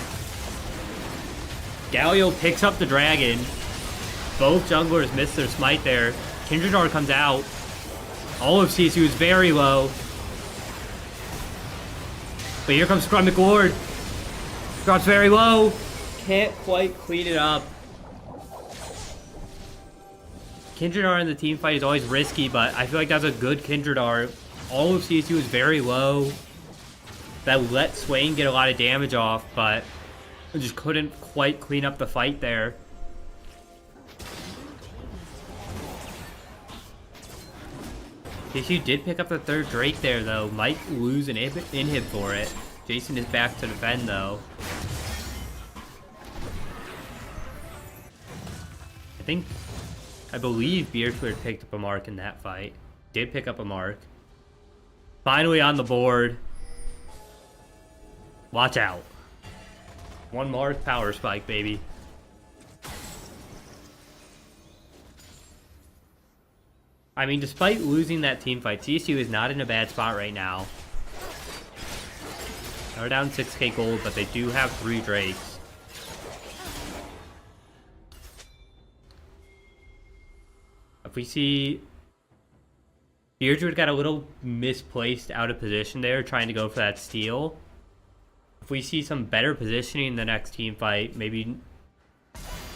Galio picks up the dragon. Both junglers miss their smite there. Kindredar comes out. All of CSU is very low. But here comes Scrum McLord. Drops very low. Can't quite clean it up. Kindredar in the team fight is always risky, but I feel like that's a good Kindredar. All of CSU is very low. That let Swain get a lot of damage off, but I just couldn't quite clean up the fight there. CSU did pick up the third Drake there, though. Might lose an inhib for it. Jason is back to defend, though. I believe Beardwood picked up a mark in that fight. Did pick up a mark. Finally on the board. Watch out. One mark, power spike, baby. I mean, despite losing that team fight, CSU is not in a bad spot right now. They're down 6k gold, but they do have 3 Drakes. If we see Beardwood got a little misplaced out of position there, trying to go for that steal. If we see some better positioning in the next team fight, maybe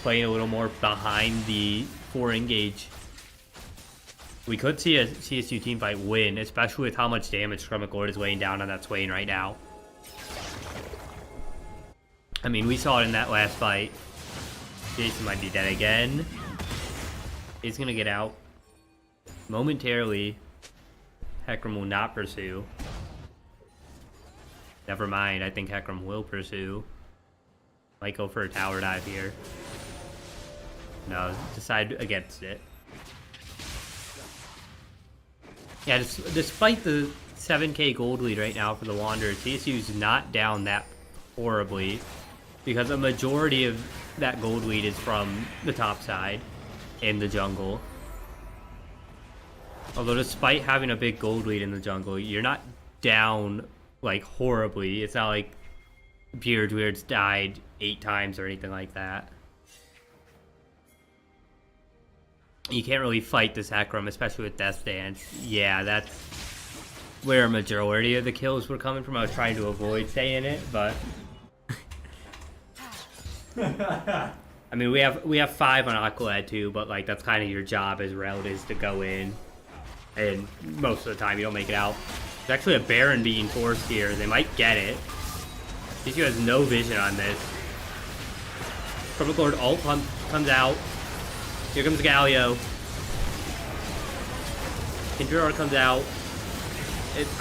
playing a little more behind the 4 engage, we could see a CSU team fight win, especially with how much damage Scrum McLord is weighing down on that Swain right now. I mean, we saw it in that last fight. Jason might be dead again. He's gonna get out momentarily. Hecarim will not pursue. Never mind, I think Hecarim will pursue. Might go for a tower dive here. No, decide against it. Yeah, despite the 7k gold lead right now for the Wanderers, CSU's not down that horribly, because a majority of that gold lead is from the top side in the jungle. Although despite having a big gold lead in the jungle, you're not down like horribly. It's not like Beardwood's died 8 times or anything like that. You can't really fight this Hecarim, especially with Death Dance. Yeah, that's where a majority of the kills were coming from. I was trying to avoid saying it, but I mean, we have 5 on Aqualad too, but like that's kind of your job as Reld is to go in, and most of the time you don't make it out. There's actually a Baron being forced here. They might get it. CSU has no vision on this. Lord ult comes out. Here comes Galio. Kindredar comes out.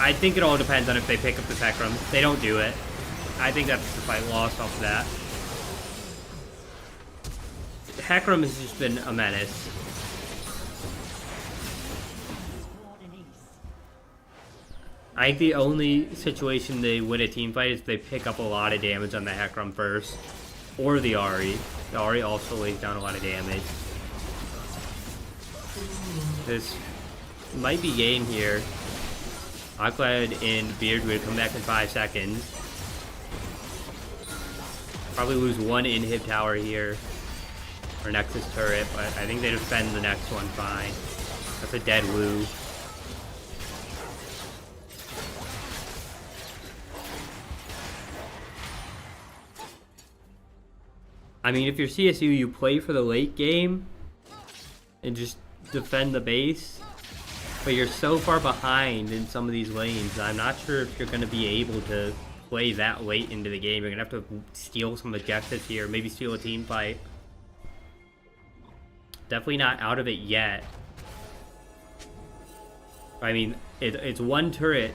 I think it all depends on if they pick up the Hecarim. If they don't do it, I think that's the fight lost off of that. Hecarim has just been a menace. I think the only situation they win a team fight is if they pick up a lot of damage on the Hecarim first. Or the Ahri. The Ahri also lays down a lot of damage. This might be game here. Aqualad and Beard would come back in 5 seconds. Probably lose one inhib tower here. Or Nexus turret, but I think they defend the next one fine. That's a dead Wu. I mean, if you're CSU, you play for the late game and just defend the base. But you're so far behind in some of these lanes, I'm not sure if you're going to be able to play that late into the game. You're going to have to steal some objectives here, maybe steal a team fight. Definitely not out of it yet. I mean, it's one turret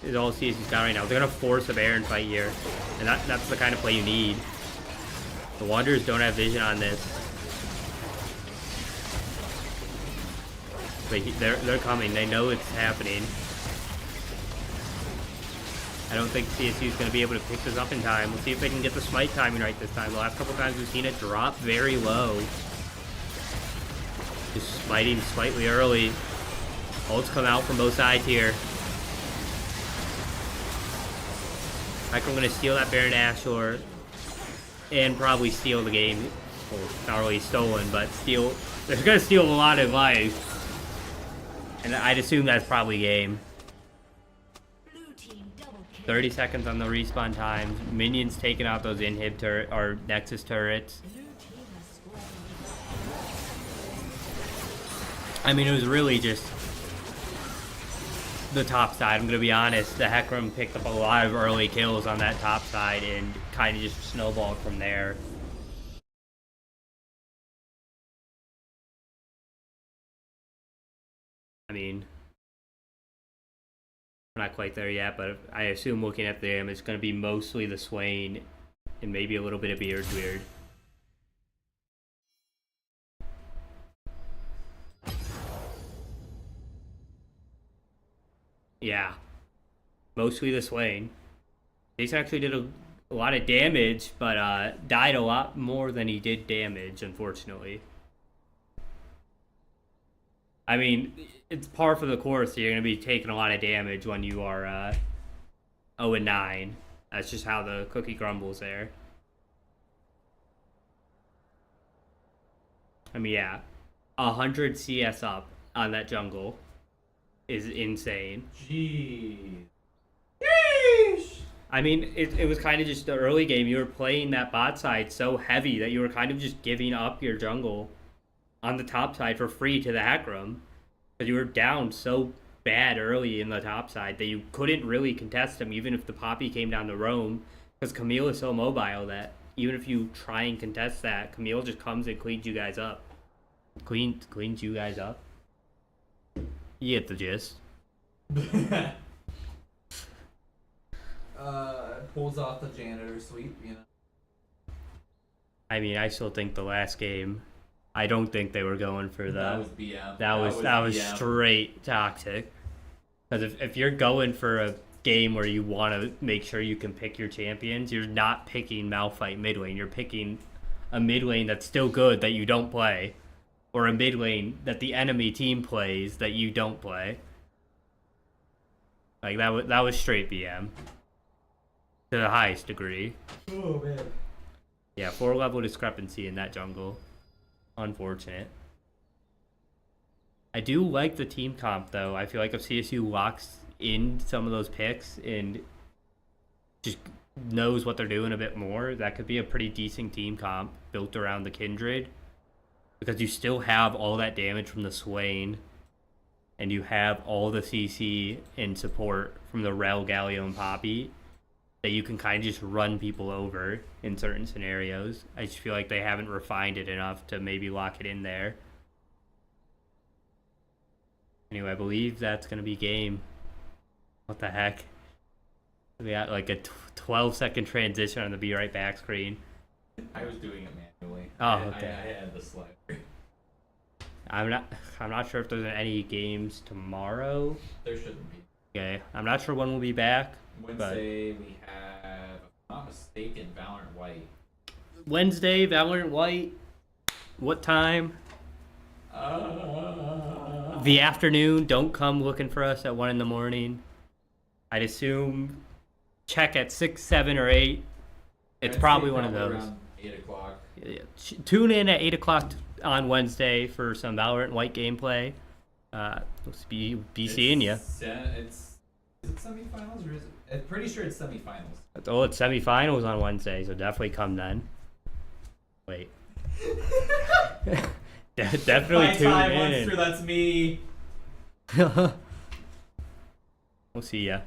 is all CSU's got right now. They're going to force a Baron fight here, and that's the kind of play you need. The Wanderers don't have vision on this. But they're coming. They know it's happening. I don't think CSU is going to be able to pick this up in time. We'll see if they can get the smite timing right this time. The last couple times we've seen it drop very low. Just smiting slightly early. Ults come out from both sides here. I'm going to steal that Baron Ashore. And probably steal the game. Well, not really stolen, but steal. They're gonna steal a lot of life. And I'd assume that's probably game. 30 seconds on the respawn time. Minions taking out those inhib turret or Nexus turrets. I mean, it was really just the top side. I'm gonna be honest. The Hecarim picked up a lot of early kills on that top side and kind of just snowballed from there. I mean, we're not quite there yet, but I assume looking at them, it's gonna be mostly the Swain and maybe a little bit of Beard. Yeah, mostly the Swain. Jace actually did a lot of damage, but died a lot more than he did damage, unfortunately. I mean, it's par for the course. You're going to be taking a lot of damage when you are 0-9. That's just how the cookie crumbles there. I mean, yeah. 100 CS up on that jungle is insane. Jeez. Yeesh. I mean, it was kind of just the early game. You were playing that bot side so heavy that you were kind of just giving up your jungle on the top side for free to the Hecarim. Because you were down so bad early in the top side that you couldn't really contest him even if the Poppy came down to roam. Because Camille is so mobile that even if you try and contest that, Camille just comes and cleans you guys up. Cleans you guys up? You get the gist. Pulls off the janitor sweep, you know. I mean, I still think the last game, I don't think they were going for the. That was BM. That was BM. straight toxic. Because if you're going for a game where you want to make sure you can pick your champions, you're not picking Malphite mid lane. You're picking a mid lane that's still good that you don't play, or a mid lane that the enemy team plays that you don't play. Like that was straight BM to the highest degree. Oh man. Yeah, 4-level discrepancy in that jungle. Unfortunate. I do like the team comp though. I feel like if CSU locks in some of those picks and just knows what they're doing a bit more, that could be a pretty decent team comp built around the Kindred. Because you still have all that damage from the Swain, and you have all the CC and support from the Rel, Galio, and Poppy, that you can kind of just run people over in certain scenarios. I just feel like they haven't refined it enough to maybe lock it in there. Anyway, I believe that's going to be game. What the heck? We got like a 12-second transition on the Be Right Back screen. I was doing it manually. Oh, okay. I had the slider. I'm not sure if there's any games tomorrow. There shouldn't be. Okay, I'm not sure when we'll be back. Wednesday we have, if I'm not mistaken, Valorant White. Wednesday, Valorant White. What time? The afternoon. Don't come looking for us at 1 in the morning. I'd assume check at 6, 7, or 8. It's probably one of those. Around 8 o'clock. Yeah. Tune in at 8 o'clock on Wednesday for some Valorant White gameplay. We'll be seeing you. Is it semifinals or is it? I'm pretty sure it's semifinals. Oh, it's semifinals on Wednesday, so definitely come then. Wait. Definitely My tune time in. monster, that's me. We'll see ya.